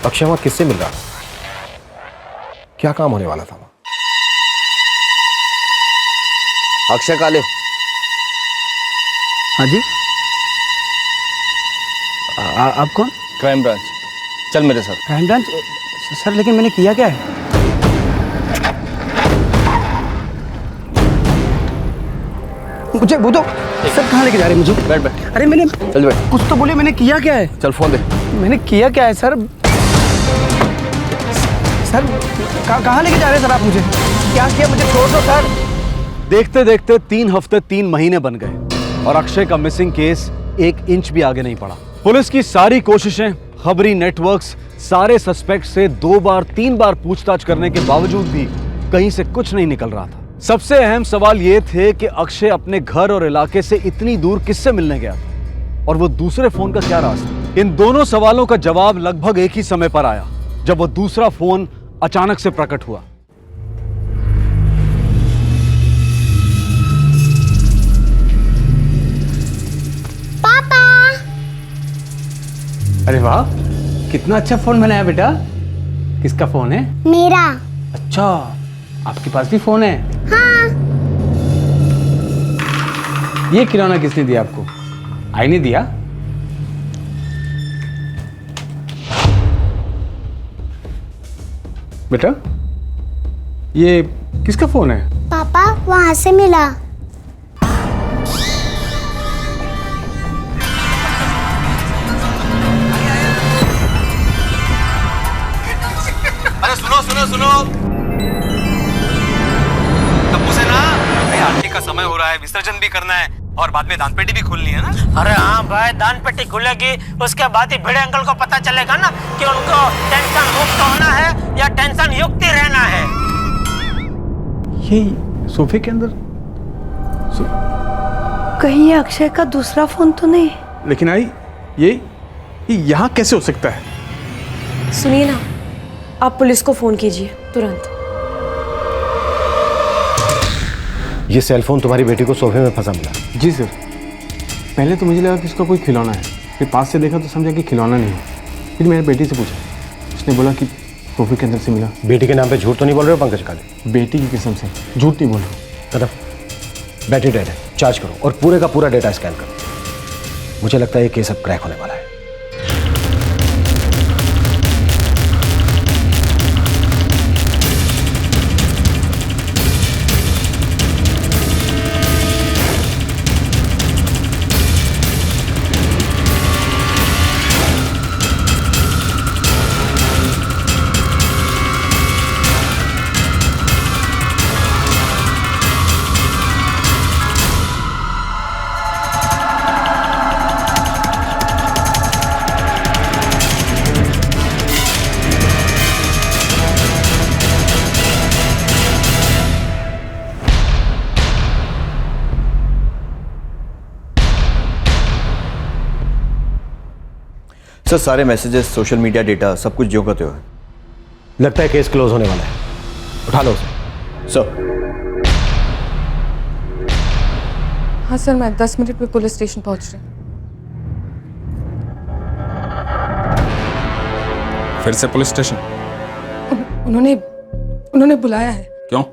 अक्षय वहां किससे मिल रहा था? क्या काम होने वाला था वहां? अक्षय काले। हाँ जी, आप कौन? क्राइम ब्रांच, चल मेरे साथ। Crime branch? सर लेकिन मैंने किया क्या है? मुझे वो तो सर कहाँ लेके जा रहे हैं मुझे? बैठ बैठ, अरे मैंने चल बैठ। कुछ तो बोले, मैंने किया क्या है? चल फोन दे। मैंने किया क्या है सर? सर कहाँ लेके जा रहे हैं सर आप मुझे? क्या किया? मुझे छोड़ दो सर। देखते देखते 3 हफ्ते 3 महीने बन गए और अक्षय का मिसिंग केस 1 इंच भी आगे नहीं बढ़ा। पुलिस की सारी कोशिशें, खबरी नेटवर्क्स, सारे सस्पेक्ट से 2 बार 3 बार पूछताछ करने के बावजूद भी कहीं से कुछ नहीं निकल रहा था। सबसे अहम सवाल ये थे कि अक्षय अपने घर और इलाके से इतनी दूर किससे मिलने गया था और वो दूसरे फोन का क्या राज था। इन दोनों सवालों का जवाब लगभग एक ही समय पर आया जब वो दूसरा फोन अचानक से प्रकट हुआ। अरे वाह, कितना अच्छा फोन बनाया बेटा। किसका फोन है? मेरा। अच्छा, आपके पास भी फोन है? हाँ। ये खिलौना किसने दिया आपको? आई ने दिया? बेटा ये किसका फोन है? पापा वहां से मिला। अरे सुनो सुनो सुनो, तब्बू से ना, भाई आरती का समय हो रहा है, विसर्जन भी करना है और बाद में दान पेटी भी खोलनी है ना। अरे हाँ भाई, दान पेटी खुलेगी, उसके बाद ही भिड़े अंकल को पता चलेगा ना कि उनको टेंशन मुक्त होना है या टेंशन युक्त ही रहना है। ये सोफे के अंदर कहीं ये अक्षय का दूसरा फोन तो नहीं? लेकिन आई ये यहाँ कैसे हो सकता है? सुनिए ना, आप पुलिस को फोन कीजिए तुरंत। ये सेलफोन तुम्हारी बेटी को सोफे में फंसा मिला? जी सर, पहले तो मुझे लगा कि इसका कोई खिलौना है, फिर पास से देखा तो समझा कि खिलौना नहीं है। फिर मैंने बेटी से पूछा, उसने बोला कि सोफे के अंदर से मिला। बेटी के नाम पे झूठ तो नहीं बोल रहे हो पंकज काले? बेटी की कसम से झूठ नहीं बोल रहा। कदम, बैटरी डेड है, चार्ज करो और पूरे का पूरा डेटा स्कैन करो। मुझे लगता है ये केस अब क्रैक होने वाला है। सर सारे मैसेजेस, सोशल मीडिया डेटा, सब कुछ जो करते हो है। लगता है केस क्लोज होने वाला है, उठा लो उसे। सर। हाँ सर, मैं 10 मिनट में पुलिस स्टेशन पहुंच रही हूँ। फिर से पुलिस स्टेशन? उन्होंने बुलाया है। क्यों?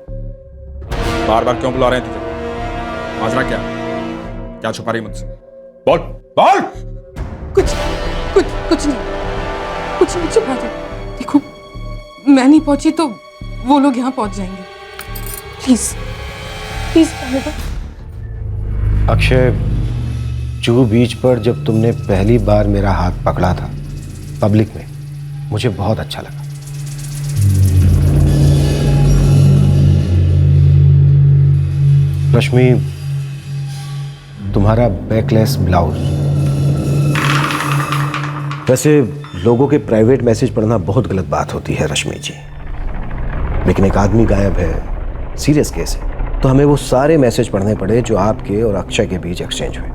बार बार क्यों बुला रहे हैं तुझे? माजरा क्या छुपा रही मुझसे? बोल बोल। कुछ नहीं छुपा दे। देखो, मैं नहीं पहुंची तो वो लोग यहाँ पहुंच जाएंगे। प्लीज जाने दो। अक्षय जुहू बीच पर जब तुमने पहली बार मेरा हाथ पकड़ा था पब्लिक में, मुझे बहुत अच्छा लगा। रश्मि, तुम्हारा बैकलेस ब्लाउज। वैसे लोगों के प्राइवेट मैसेज पढ़ना बहुत गलत बात होती है रश्मि जी, लेकिन एक आदमी गायब है, सीरियस केस है, तो हमें वो सारे मैसेज पढ़ने पड़े जो आपके और अक्षय के बीच एक्सचेंज हुए।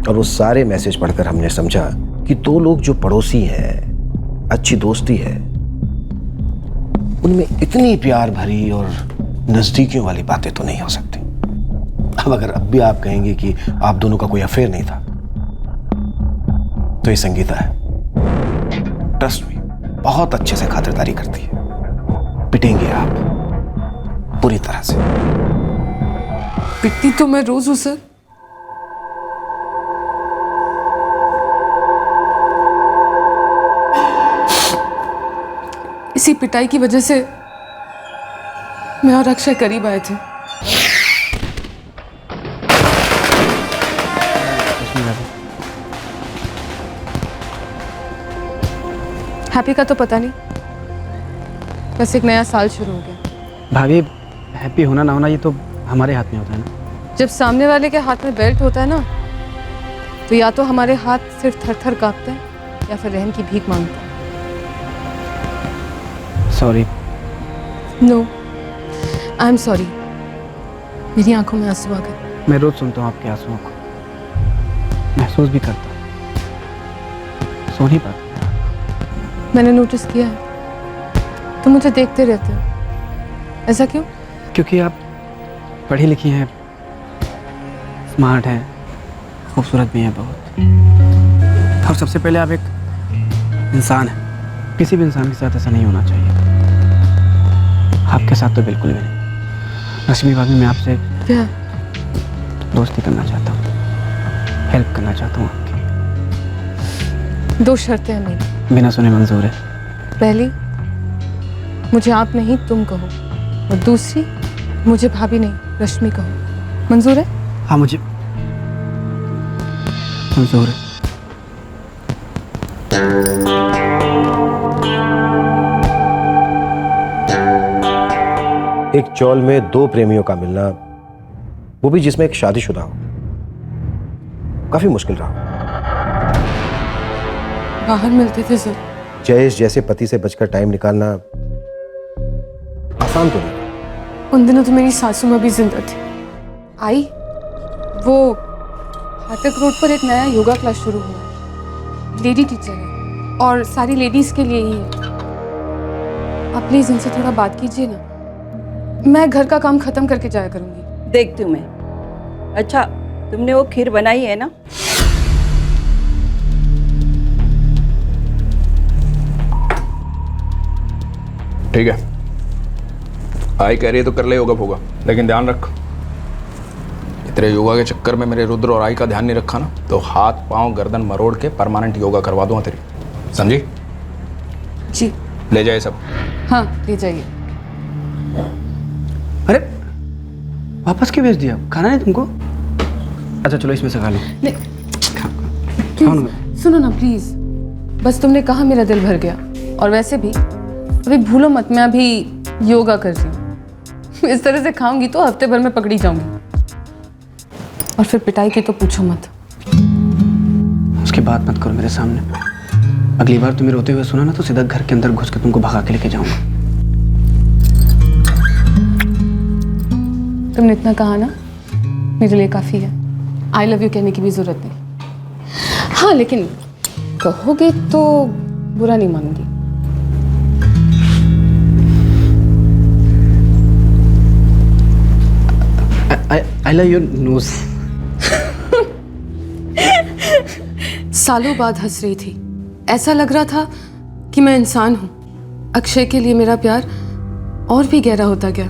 और वो सारे मैसेज पढ़कर हमने समझा कि दो लोग जो पड़ोसी हैं, अच्छी दोस्ती है, उनमें इतनी प्यार भरी और नजदीकियों वाली बातें तो नहीं हो सकती। अब अगर अब भी आप कहेंगे कि आप दोनों का कोई अफेयर नहीं था, तो ये संगीता है, ट्रस्ट मी, बहुत अच्छे से खातिरदारी करती है। पिटेंगे आप पूरी तरह से। पिटती तो मैं रोज हूं सर। इसी पिटाई की वजह से मैं और अक्षय करीब आए थे। हैप्पी का तो पता नहीं, बस एक नया साल शुरू हो गया। भाभी, हैप्पी होना ना होना ये तो हमारे हाथ में होता है ना। जब सामने वाले के हाथ में बेल्ट होता है ना, तो या तो हमारे हाथ सिर्फ थर थर कांपते हैं या फिर रहम की भीख मांगते हैं। Sorry. No, I am sorry. मेरी आंखों में आंसू आ गए। मैं रोज सुनता हूँ आपके आंसुओं को, महसूस भी करता हूँ, सो नहीं पाता। मैंने नोटिस किया है, तुम मुझे देखते रहते हो। ऐसा क्यों? क्योंकि आप पढ़ी लिखी हैं, स्मार्ट हैं, खूबसूरत भी हैं बहुत, और सबसे पहले आप एक इंसान हैं। किसी भी इंसान के साथ ऐसा नहीं होना चाहिए, आपके साथ तो बिल्कुल भी नहीं। रश्मि भाभी, मैं आपसे क्या दोस्ती करना चाहता हूँ, हेल्प करना चाहता हूँ आपकी। दो शर्तें हैं मेरी। बिना सुने मंजूर है। पहली, मुझे आप नहीं तुम कहो, और दूसरी, मुझे भाभी नहीं रश्मि कहो। मंजूर है? हाँ, मुझे मंजूर है। एक चौल में दो प्रेमियों का मिलना, वो भी जिसमें एक शादीशुदा हो, काफी मुश्किल रहा। बाहर मिलते थे सर। जयेश जैसे पति से बचकर टाइम निकालना आसान तो नहीं। उन दिनों तो मेरी सासू माँ भी जिंदा थी। आई, वो फाटक रोड पर एक नया योगा क्लास शुरू हुआ, लेडी टीचर है और सारी लेडीज के लिए ही है। आप प्लीज इनसे थोड़ा बात कीजिए ना, मैं घर का काम खत्म करके जाया करूंगी। देखती हूँ मैं। अच्छा, तुमने वो खीर बनाई है ना? ठीक है, आई कह रही है तो कर ले योगा फोगा, लेकिन ध्यान रख, तेरे योगा के चक्कर में मेरे रुद्र और आई का ध्यान नहीं रखा ना, तो हाथ पांव गर्दन मरोड़ के परमानेंट योगा करवा दूंगा तेरी, समझी? जी। ले जाए सब। हाँ, ले जाइए। अरे वापस क्यों भेज दिया? खाना नहीं तुमको? अच्छा चलो, इसमें से खा लो। प्लीज सुनो ना प्लीज, बस तुमने कहा मेरा दिल भर गया। और वैसे भी अभी भूलो मत, मैं अभी योगा कर रही हूँ। इस तरह से खाऊंगी तो हफ्ते भर में पकड़ी जाऊंगी, और फिर पिटाई की तो पूछो मत। उसकी बात मत करो मेरे सामने। अगली बार तुम्हें रोते हुए सुना ना, तो सीधा घर के अंदर घुस के तुमको भगा के लेके जाऊंगा। तुमने इतना कहा ना, मेरे लिए काफी है। आई लव यू कहने की भी जरूरत नहीं। हाँ, लेकिन कहोगे तो बुरा नहीं मानूंगी। I love your nose. सालों बाद हंस रही थी, ऐसा लग रहा था कि मैं इंसान हूं। अक्षय के लिए मेरा प्यार और भी गहरा होता गया।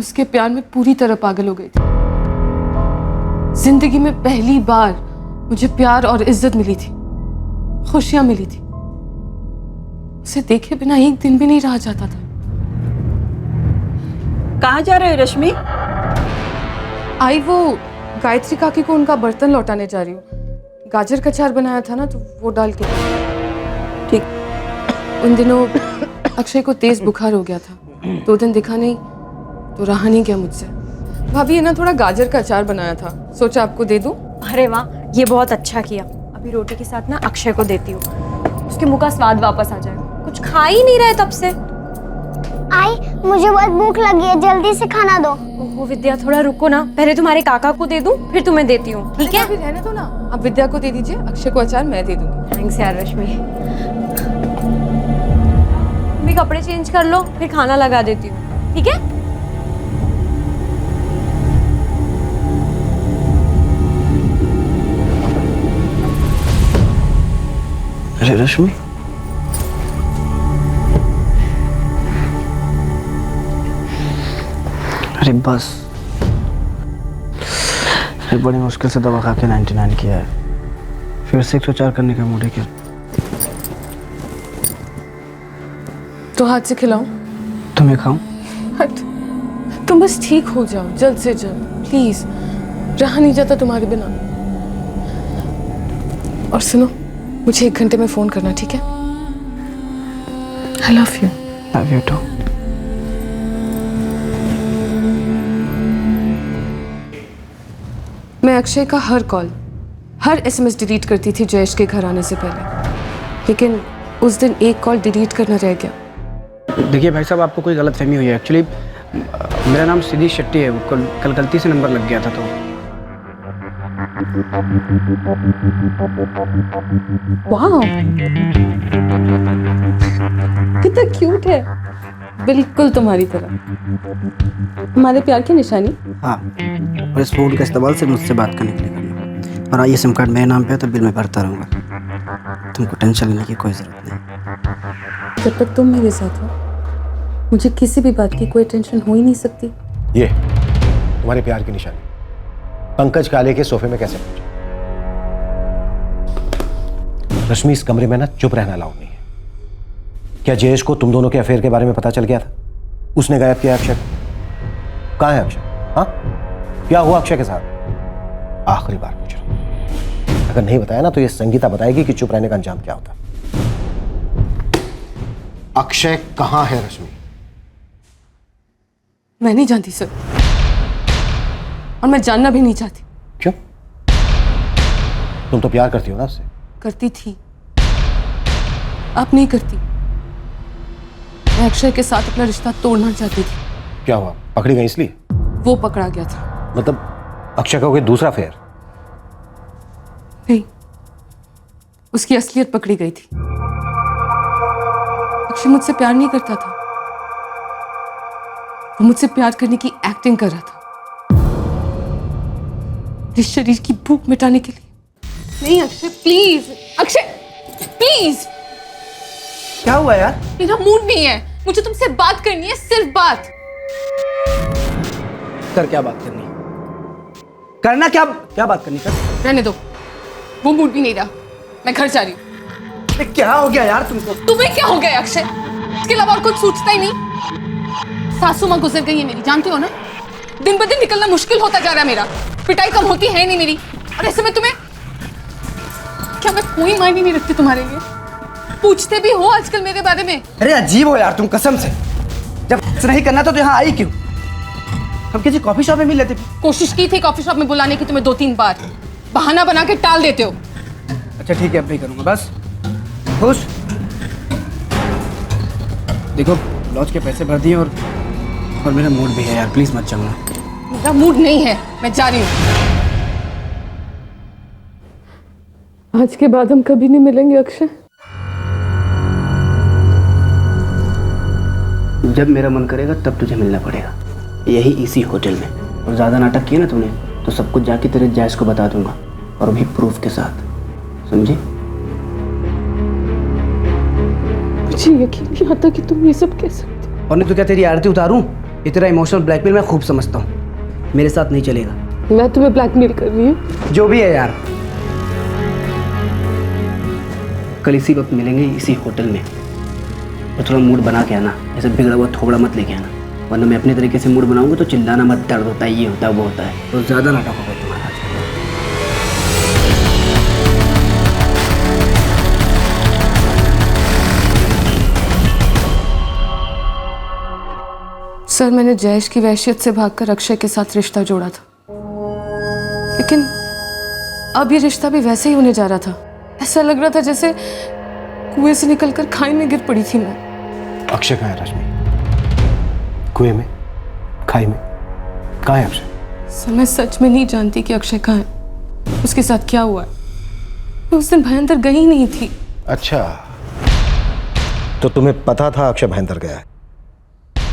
उसके प्यार में पूरी तरह पागल हो गई थी। जिंदगी में पहली बार मुझे प्यार और इज्जत मिली थी, खुशियां मिली थी। उसे देखे बिना एक दिन भी नहीं रहा जाता था। कहाँ जा रहे हो रश्मि? आई वो गायत्री काकी को उनका बर्तन लौटाने जा रही हूँ। गाजर का अचार बनाया था ना, तो वो डाल के। ठीक। उन दिनों अक्षय को तेज बुखार हो गया था, 2 दिन दिखा नहीं तो रहा नहीं गया मुझसे। भाभी ये ना थोड़ा गाजर का अचार बनाया था, सोचा आपको दे दूं। अरे वाह, ये बहुत अच्छा किया। अभी रोटी के साथ ना अक्षय को देती हूँ, उसके मुंह का स्वाद वापस आ जाएगा। कुछ खा ही नहीं रहे तब से। आई, मुझे बहुत भूख लगी है, जल्दी से खाना दो। ओहो विद्या, थोड़ा रुको ना, पहले तुम्हारे काका को दे दूं, फिर तुम्हें देती हूँ, ठीक है? अभी रहने दो ना, आप विद्या को दे दीजिए, अक्षय को अचार मैं दे दूंगी। थैंक्स यार रश्मि। तुम कपड़े चेंज कर लो, फिर खाना लगा देती हूँ, ठीक है? अरे रश्मि, अरे बस, अरे बड़ी मुश्किल से दवा खा के 99 किया है, फिर से 104 करने का मूड है क्या? तो हाथ से खिलाऊं? तुम्हें खाऊं? हट, तुम बस ठीक हो जाओ जल्द से जल्द, प्लीज। रहा नहीं जाता तुम्हारे बिना। और सुनो, मुझे 1 घंटे में फोन करना, ठीक है? I love you. Love you too. मैं अक्षय का हर कॉल, हर SMS डिलीट करती थी जयेश के घर आने से पहले, लेकिन उस दिन एक कॉल डिलीट करना रह गया। देखिए भाई साहब, आपको कोई गलतफहमी हुई है। एक्चुअली मेरा नाम सिद्धि शेट्टी है, वो कल गलती से नंबर लग गया था। तो वाह, कितना क्यूट है, बिल्कुल तुम्हारी तरह। हमारे प्यार की निशानी। हाँ, और इस फ़ोन का इस्तेमाल सिर्फ मुझसे बात करने के लिए करना। और ये सिम कार्ड मेरे नाम पे है तो बिल मैं भरता रहूँगा। तुमको टेंशन लेने की कोई ज़रूरत नहीं। जब तक तुम मेरे साथ हो, मुझे किसी भी बात की कोई टेंशन हो ही नहीं सकती। ये तुम्हारे प्यार की निशानी पंकज काले के सोफे में कैसे पहुंचा? रश्मि, इस कमरे में ना चुप रहना अलाउड नहीं है। क्या जयेश को तुम दोनों के अफेयर के बारे में पता चल गया था? उसने गायब किया अक्षय। कहाँ है अक्षय? हाँ, क्या हुआ अक्षय के साथ? आखिरी बार पूछ रहा हूं। अगर नहीं बताया ना तो ये संगीता बताएगी कि चुप रहने का अंजाम क्या होता। अक्षय कहाँ है रश्मि? मैं नहीं जानती सर, और मैं जानना भी नहीं चाहती। क्यों? तुम तो प्यार करती हो ना उससे। करती थी, अब नहीं करती। मैं अक्षय के साथ अपना रिश्ता तोड़ना चाहती थी। क्या हुआ, पकड़ी गई इसलिए? वो पकड़ा गया था। मतलब अक्षय का कोई दूसरा अफेयर? नहीं, उसकी असलियत पकड़ी गई थी। अक्षय मुझसे प्यार नहीं करता था, वो मुझसे प्यार करने की एक्टिंग कर रहा था, इस शरीर की भूख मिटाने के लिए। नहीं अक्षय, प्लीज, अक्षय प्लीज। क्या हुआ यार? मेरा मूड नहीं है, मुझे तुमसे बात करनी है, सिर्फ बात। कर क्या बात करनी है? करना क्या बात करनी कर? रहने दो, वो मूड भी नहीं रहा, मैं घर जा रही हूँ। क्या हो गया यार तुमको? तुम्हें क्या हो गया अक्षय? इसके अलावा और कुछ सोचता ही नहीं। सासू माँ गुजर गई है मेरी, जानती हो ना? दिन ब दिन निकलना मुश्किल होता जा रहा है मेरा, पिटाई कम होती है नहीं मेरी, और ऐसे में तुम्हें, क्या मैं कोई मायने नहीं रखती तुम्हारे लिए? पूछते भी हो आजकल मेरे बारे में? अरे अजीब हो यार तुम, कसम से। जब नहीं करना तो यहाँ आई क्यों? हम किसी कॉफी शॉप में मिल लेते। कोशिश की थी कॉफी शॉप में बुलाने की तुम्हें 2-3 बार, बहाना बना के टाल देते हो। अच्छा ठीक है, अब नहीं करूंगा, बस खुश। देखो लॉज के पैसे भर दिए और मेरा मूड भी है यार, प्लीज मत जाना। मेरा मूड नहीं है, मैं जा रही हूँ। आज के बाद हम कभी नहीं मिलेंगे अक्षय। जब मेरा मन करेगा तब तुझे मिलना पड़ेगा, यही इसी होटल में। और ज्यादा नाटक किया ना तूने तो सब कुछ जाके तेरे जैस को बता दूंगा, और भी प्रूफ के साथ, समझी? मुझे यकीन नहीं आता कि तुम ये सब कह सकते। और नहीं तो क्या तेरी आरती उतारूं? ये तेरा इमोशनल ब्लैकमेल मैं खूब समझता हूँ, मेरे साथ नहीं चलेगा। मैं तुम्हें ब्लैकमेल कर रही हूँ? जो भी है यार, कल इसी वक्त मिलेंगे इसी होटल में, और थोड़ा मूड बना के आना, ऐसे बिगड़ा हुआ थोड़ा मत लेके आना, वरना मैं अपने तरीके से मूड बनाऊंगा तो चिल्लाना मत, दर्द होता है, ये होता है, वो होता है, तो ज़्यादा नाटक होगा तुम्हारा। सर, मैंने जयेश की वहशियत से भागकर अक्षय के साथ रिश्ता जोड़ा था, लेकिन अब ये रिश्ता भी वैसे ही होने जा रहा था। ऐसा लग रहा था जैसे कुएं से निकलकर खाई में गिर पड़ी थी मैं। अक्षय कहाँ है रश्मि? कुएं में, खाई में, कहाँ है अक्षय? सर, मैं सच में नहीं जानती कि अक्षय कहाँ है, उसके साथ क्या हुआ है। मैं उस दिन भयंकर गई नहीं थी। अच्छा, तो तुम्हें पता था अक्षय भयंतर गया है?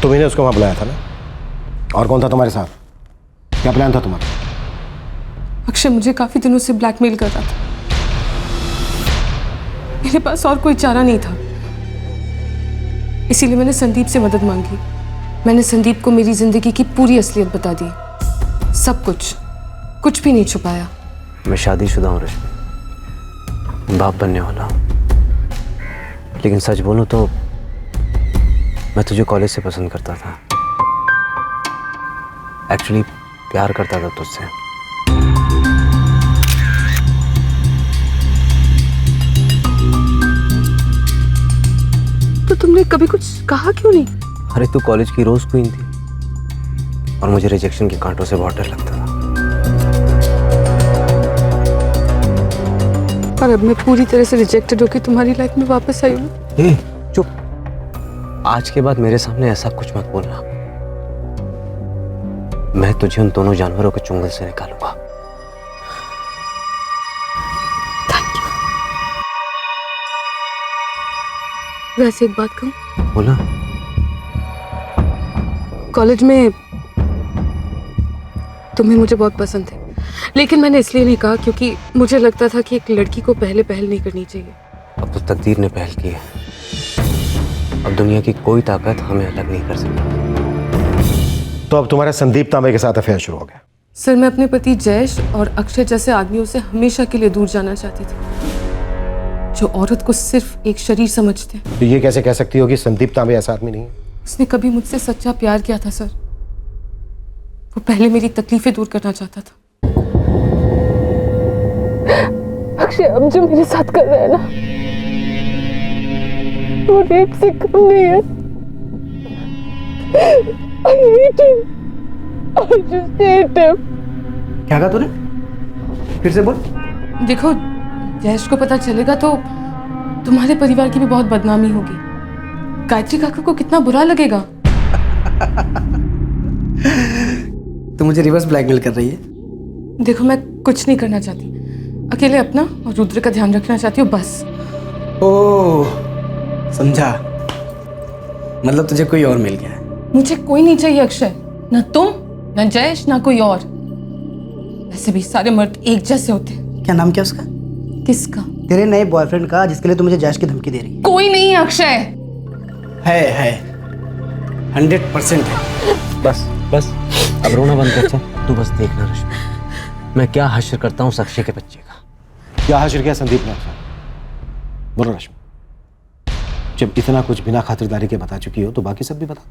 तुम्ही ने उसको वहां बुलाया था ना? और कौन था तुम्हारे साथ? क्या प्लान था तुम्हारा? अक्षय मुझे काफी दिनों से ब्लैकमेल कर रहा था, मेरे पास और कोई चारा नहीं था, इसीलिए मैंने संदीप से मदद मांगी। मैंने संदीप को मेरी जिंदगी की पूरी असलियत बता दी, सब कुछ भी नहीं छुपाया। मैं शादीशुदा हूँ रश्मि, बाप बनने वाला हूँ, लेकिन सच बोलूं तो मैं तुझे कॉलेज से पसंद करता था। एक्चुअली प्यार करता था तुझसे। तो तुमने कभी कुछ कहा क्यों नहीं? अरे तू कॉलेज की रोज क्वीन थी और मुझे रिजेक्शन के कांटों से बहुत डर लगता था। और अब मैं पूरी तरह से रिजेक्टेड होकर तुम्हारी लाइफ में वापस आई हूँ। चुप, आज के बाद मेरे सामने ऐसा कुछ मत बोलना। मैं तुझे उन दोनों जानवरों के चुंगल से निकालूंगा। वैसे एक बात कहूं? बोला। कॉलेज में तुम्हें मुझे बहुत पसंद थे, लेकिन मैंने इसलिए नहीं कहा क्योंकि मुझे लगता था कि एक लड़की को पहले पहल नहीं करनी चाहिए। अब तो तकदीर ने पहल की है, अब दुनिया की कोई ताकत हमें अलग नहीं कर सकती। तो अब तुम्हारा संदीप तांबे के साथ अफेयर शुरू हो गया? सर, मैं अपने पति जयेश और अक्षय जैसे आदमियों से हमेशा के लिए दूर जाना चाहती थी, जो औरत को सिर्फ एक शरीर समझते हैं। तो ये कैसे कह सकती हो कि संदीप तांबे ऐसा आदमी नहीं है? उसने कभी मुझसे सच्चा प्यार किया था सर, वो पहले मेरी तकलीफें दूर करना चाहता था। अक्षय अब जो मेरे साथ कर रहा है ना, वो रेप से कम नहीं है। I hate him. I just hate him. क्या कहा तूने? फिर से बोल। देखो, जयेश को पता चलेगा तो तुम्हारे परिवार की भी बहुत बदनामी होगी। गायत्री काका को कितना बुरा लगेगा। तू मुझे रिवर्स ब्लैकमेल कर रही है? देखो, मैं कुछ नहीं करना चाहती, अकेले अपना और रुद्र का ध्यान रखना चाहती हूँ बस। ओह, समझा, मतलब तुझे कोई और मिल गया है। मुझे कोई नहीं चाहिए अक्षय, ना तुम ना जयेश ना कोई और। वैसे भी सारे मर्द एक जैसे होते हैं। क्या नाम क्या उसका? किसका? तेरे नए बॉयफ्रेंड का, जिसके लिए तू मुझे जयेश की धमकी दे रही है। कोई नहीं है अक्षय। है 100% है। बस अब रोना बंद कर। चल तू बस देखना रश्मि, मैं क्या हश्र करता हूँ उस अक्षय के बच्चे का। क्या हश्र किया संदीप ने? बोलो रश्मि, जब इतना कुछ बिना खातिरदारी के बता चुकी हो तो बाकी सब भी बता।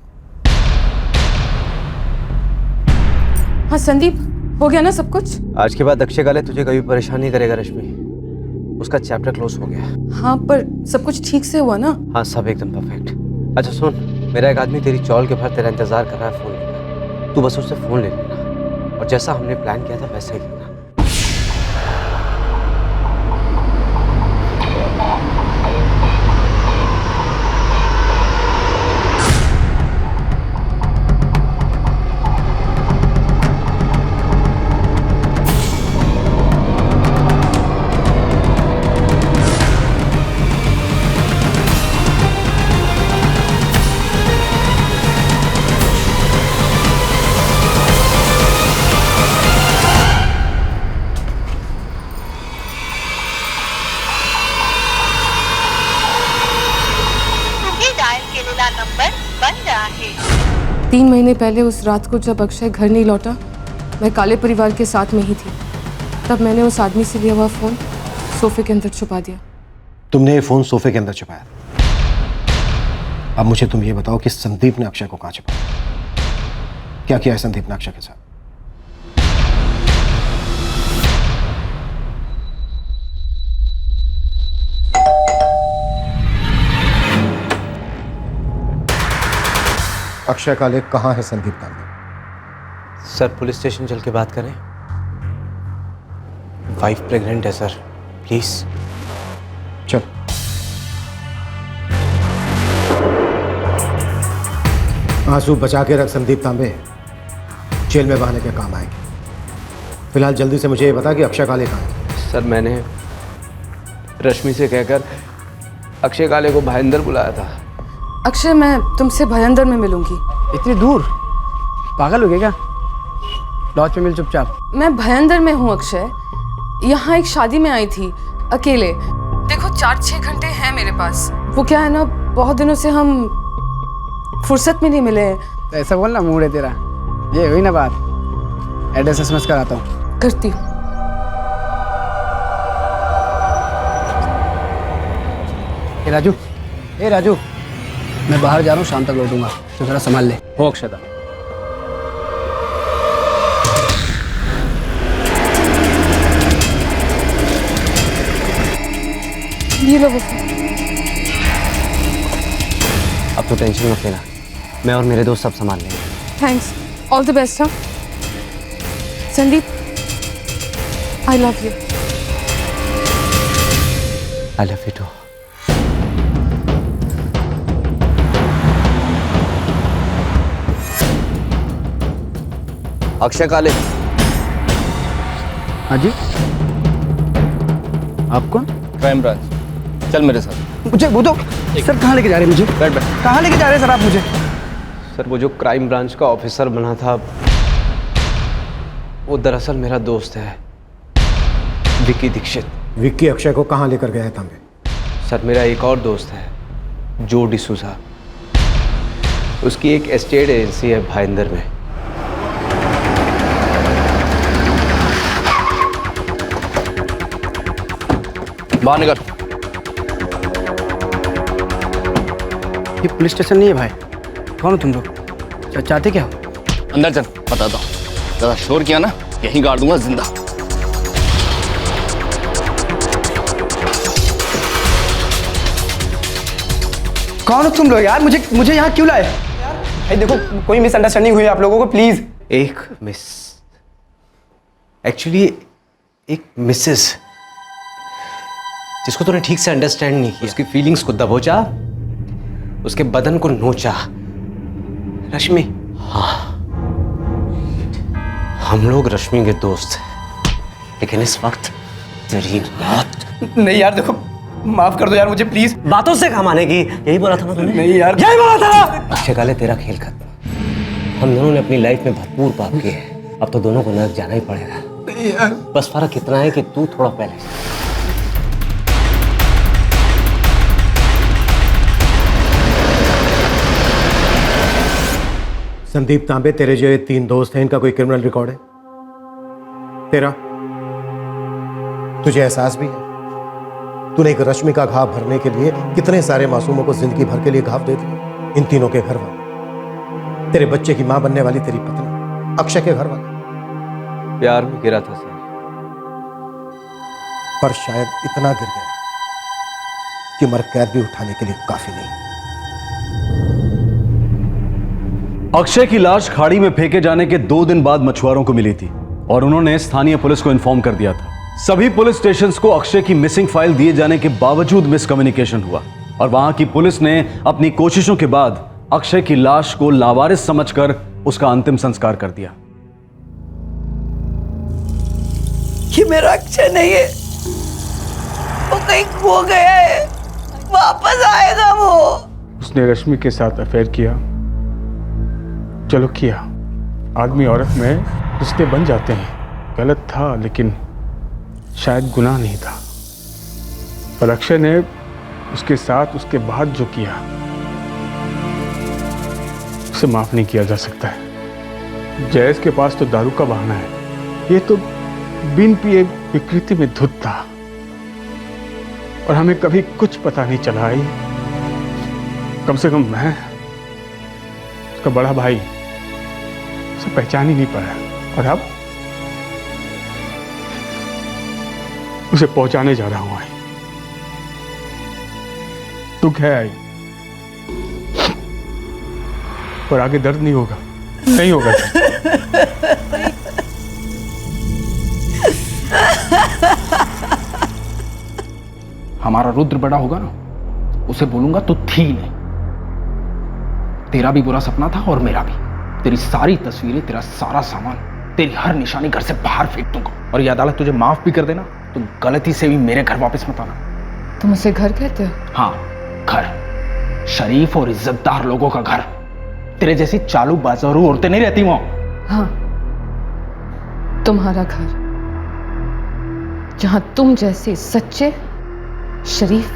हाँ संदीप, हो गया ना सब कुछ? आज के बाद अक्षय काले तुझे कभी परेशान नहीं करेगा रश्मि, उसका चैप्टर क्लोज हो गया। हाँ, पर सब कुछ ठीक से हुआ ना? हाँ, सब एकदम परफेक्ट। अच्छा सुन, मेरा एक आदमी तेरी चौल के भर तेरा इंतजार कर रहा है फोन लेकर, तू बस उससे फोन ले लेना और जैसा हमने प्लान किया था वैसा ही लेना। 3 महीने पहले उस रात को जब अक्षय घर नहीं लौटा, मैं काले परिवार के साथ में ही थी। तब मैंने उस आदमी से लिया हुआ फ़ोन सोफे के अंदर छुपा दिया। तुमने ये फ़ोन सोफे के अंदर छुपाया? अब मुझे तुम ये बताओ कि संदीप ने अक्षय को कहाँ छुपाया? क्या किया है संदीप ने अक्षय के साथ? अक्षय काले कहाँ है संदीप तांबे? सर पुलिस स्टेशन चल के बात करें। वाइफ प्रेग्नेंट है सर, प्लीज। चल। आंसू बचा के रख संदीप तांबे, जेल में बहाने के काम आएगी। फिलहाल जल्दी से मुझे ये बता कि अक्षय काले कहाँ है? सर मैंने रश्मि से कहकर अक्षय काले को भाईंदर बुलाया था। अक्षय, मैं तुमसे भयंदर में मिलूंगी। इतनी दूर? पागल हो गए क्या? लॉज पे मिल चुपचाप। मैं भयंदर में हूँ अक्षय। यहाँ एक शादी में आई थी अकेले। देखो 4-6 घंटे हैं मेरे पास। वो क्या है ना, बहुत दिनों से हम फुर्सत में नहीं मिले हैं। तो ऐसा बोलना, मूड है तेरा। ये हुई ना बात। एड्रेस SMS कराता हूँ। करती हूँ। ए राजू, मैं बाहर जा रहा हूँ, शाम तक लौटूंगा, तो जरा संभाल ले। हो अक्षता। ये लो वो। अब तो टेंशन मत लेना, मैं और मेरे दोस्त सब संभाल लेंगे। Thanks, all the best. हाँ Sandeep, I love you. I love you too. Akshay Kale. हाँ जी, आप कौन? क्राइम ब्रांच, चल मेरे साथ। मुझे वो तो सर कहाँ लेके जा रहे हैं? मुझे बैठ बैठ। कहाँ लेके जा रहे हैं सर आप मुझे? सर वो जो क्राइम ब्रांच का ऑफिसर बना था, वो दरअसल मेरा दोस्त है, विक्की दीक्षित। विक्की अक्षय को कहाँ लेकर गया है तांबे? सर मेरा एक और दोस्त है, जो डिसूजा। उसकी एक एस्टेट एजेंसी है भाईंदर में। बाहर निकल। ये पुलिस स्टेशन नहीं है भाई। कौन हो तुम लोग? चाहते क्या हो? अंदर चल, बताता हूँ। ज़्यादा शोर किया ना, यहीं गाड़ दूंगा जिंदा। कौन हो तुम लोग यार? मुझे यहाँ क्यों लाए? भाई देखो, कोई मिसअंडरस्टैंडिंग हुई आप लोगों को, प्लीज। एक मिस, एक्चुअली एक मिसेस, जिसको तूने ठीक से अंडरस्टैंड नहीं किया। उसकी फीलिंग्स को दबोचा, उसके बदन को नोचा। रश्मि। हाँ, हम लोग रश्मि के दोस्त हैं, लेकिन इस वक्त तेरी बात। नहीं यार देखो, माफ कर दो यार मुझे प्लीज। बातों से काम आने की, यही बोला था ना तूने? नहीं यार, यही बोला था ना। अक्षय काले, तेरा खेल खत्म। हम दोनों ने अपनी लाइफ में भरपूर पाप किए हैं, अब तो दोनों को नरक जाना ही पड़ेगा। नहीं यार, बस फर्क इतना है कि तू थोड़ा पहले। संदीप तांबे, तेरे जो ये 3 दोस्त हैं, इनका कोई क्रिमिनल रिकॉर्ड है? तेरा? तुझे एहसास भी है? तूने एक रश्मि का घाव भरने के लिए कितने सारे मासूमों को जिंदगी भर के लिए घाव दे दिए। इन तीनों के घर वाले, तेरे बच्चे की मां बनने वाली तेरी पत्नी, अक्षय के घर वाले। प्यार में गिरा था सर, पर शायद इतना गिर गया कि मर कैद भी उठाने के लिए काफी नहीं। अक्षय की लाश खाड़ी में फेंके जाने के 2 दिन बाद मछुआरों को मिली थी और उन्होंने स्थानीय पुलिस को इन्फॉर्म कर दिया था। सभी पुलिस स्टेशंस को अक्षय की मिसिंग फाइल दिए जाने के बावजूद मिसकम्युनिकेशन हुआ और वहां की पुलिस ने अपनी कोशिशों के बाद अक्षय की लाश को लावारिस समझकर उसका अंतिम संस्कार कर दिया। ये मेरा अक्षय नहीं है, वो कहीं खो गया है, वापस आएगा वो। उसने रश्मि के साथ अफेयर किया। चलो किया, आदमी औरत में रिश्ते बन जाते हैं। गलत था, लेकिन शायद गुनाह नहीं था। पर अक्षय ने उसके साथ उसके बाद जो किया, उसे माफ नहीं किया जा सकता है। जयेश के पास तो दारू का बहाना है, ये तो बिन पिए विकृति में धुत था और हमें कभी कुछ पता नहीं चला। आई कम से कम मैं, उसका बड़ा भाई, उसे पहचान ही नहीं पाया और अब उसे पहुंचाने जा रहा हूं। आई दुख है आई, पर आगे दर्द नहीं होगा, नहीं होगा। हमारा रुद्र बड़ा होगा ना, उसे बोलूंगा तो थी नहीं। तेरा भी बुरा सपना था और मेरा भी। तेरी सारी तस्वीरें, तेरा सारा सामान, तेरी हर निशानी घर से बाहर फेंक दूंगा। और ये अदालत तुझे माफ भी कर देना, तुम गलती से भी मेरे घर वापस मत आना। तुम उसे घर कहते हो? हाँ, घर। शरीफ और इज्जतदार लोगों का घर। तेरे जैसी चालू बाजारू औरतें नहीं रहती वहां। हाँ, तुम्हारा घर, जहां तुम जैसे सच्चे, शरीफ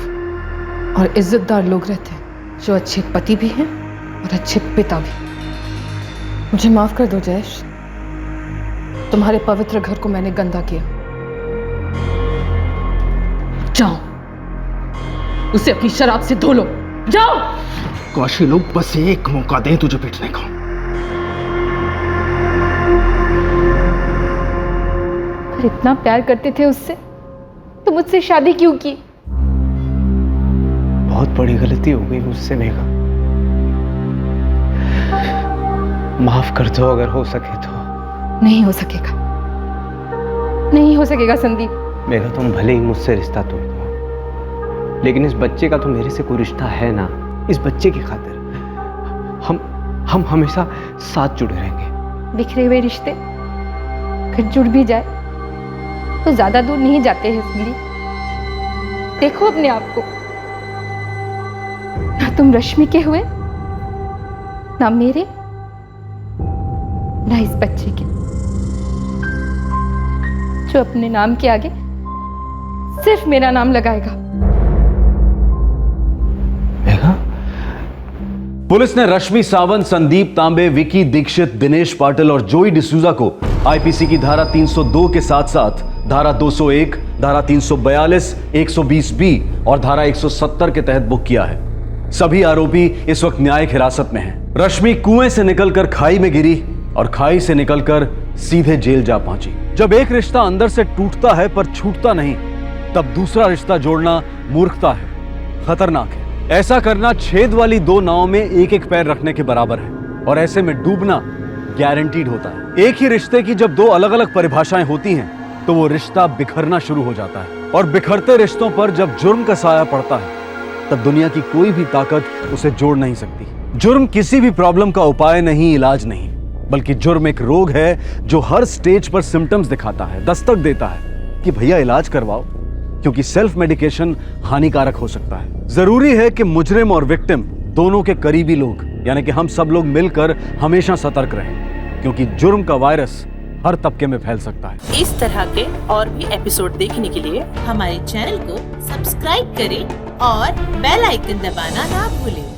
और इज्जतदार लोग रहते हैं, जो अच्छे पति भी हैं और अच्छे पिता भी। मुझे माफ कर दो जयेश, तुम्हारे पवित्र घर को मैंने गंदा किया। जाओ, उसे अपनी शराब से धो लो, जाओ। काशी लोग बस एक मौका दे तुझे पीटने का। अगर इतना प्यार करते थे उससे तो मुझसे शादी क्यों की? बहुत बड़ी गलती हो गई मुझसे मेघा, माफ कर दो अगर हो सके तो। नहीं हो सकेगा, नहीं हो सकेगा संदीप। मेघा, तुम भले ही मुझसे रिश्ता तोड़ दो, लेकिन इस बच्चे का तो मेरे से कोई रिश्ता है ना। इस बच्चे की खातिर हम हमेशा साथ जुड़े रहेंगे। बिखरे हुए रिश्ते अगर जुड़ भी जाए तो ज्यादा दूर नहीं जाते हैं संदीप। देखो अपने आप को, ना तुम रश्मि के हुए, ना मेरे, ना इस बच्चे के, जो अपने नाम के आगे सिर्फ मेरा नाम लगाएगा। पुलिस ने रश्मि सावंत, संदीप तांबे, विकी दीक्षित, दिनेश पाटिल और जोई डिसूजा को आईपीसी की धारा 302 के साथ साथ धारा 201, धारा 342, 120 बी और धारा 170 के तहत बुक किया है। सभी आरोपी इस वक्त न्यायिक हिरासत में हैं। रश्मि कुएं से निकलकर खाई में गिरी और खाई से निकलकर सीधे जेल जा पहुंची। जब एक रिश्ता अंदर से टूटता है पर छूटता नहीं, तब दूसरा रिश्ता जोड़ना मूर्खता है, खतरनाक है। ऐसा करना छेद वाली दो नाव में एक एक पैर रखने के बराबर है और ऐसे में डूबना गारंटीड होता है। एक ही रिश्ते की जब दो अलग अलग परिभाषाएं होती हैं तो वो रिश्ता बिखरना शुरू हो जाता है और बिखरते रिश्तों पर जब जुर्म का साया पड़ता है तब दुनिया की कोई भी ताकत उसे जोड़ नहीं सकती। जुर्म किसी भी प्रॉब्लम का उपाय नहीं, इलाज नहीं, बल्कि जुर्म एक रोग है जो हर स्टेज पर सिम्टम्स दिखाता है, दस्तक देता है कि भैया इलाज करवाओ, क्योंकि सेल्फ मेडिकेशन हानिकारक हो सकता है। जरूरी है कि मुजरिम और विक्टिम दोनों के करीबी लोग यानी कि हम सब लोग मिलकर हमेशा सतर्क रहें, क्योंकि जुर्म का वायरस हर तबके में फैल सकता है। इस तरह के और भी एपिसोड देखने के लिए हमारे चैनल को सब्सक्राइब करें और बेल आइकन दबाना ना भूलें।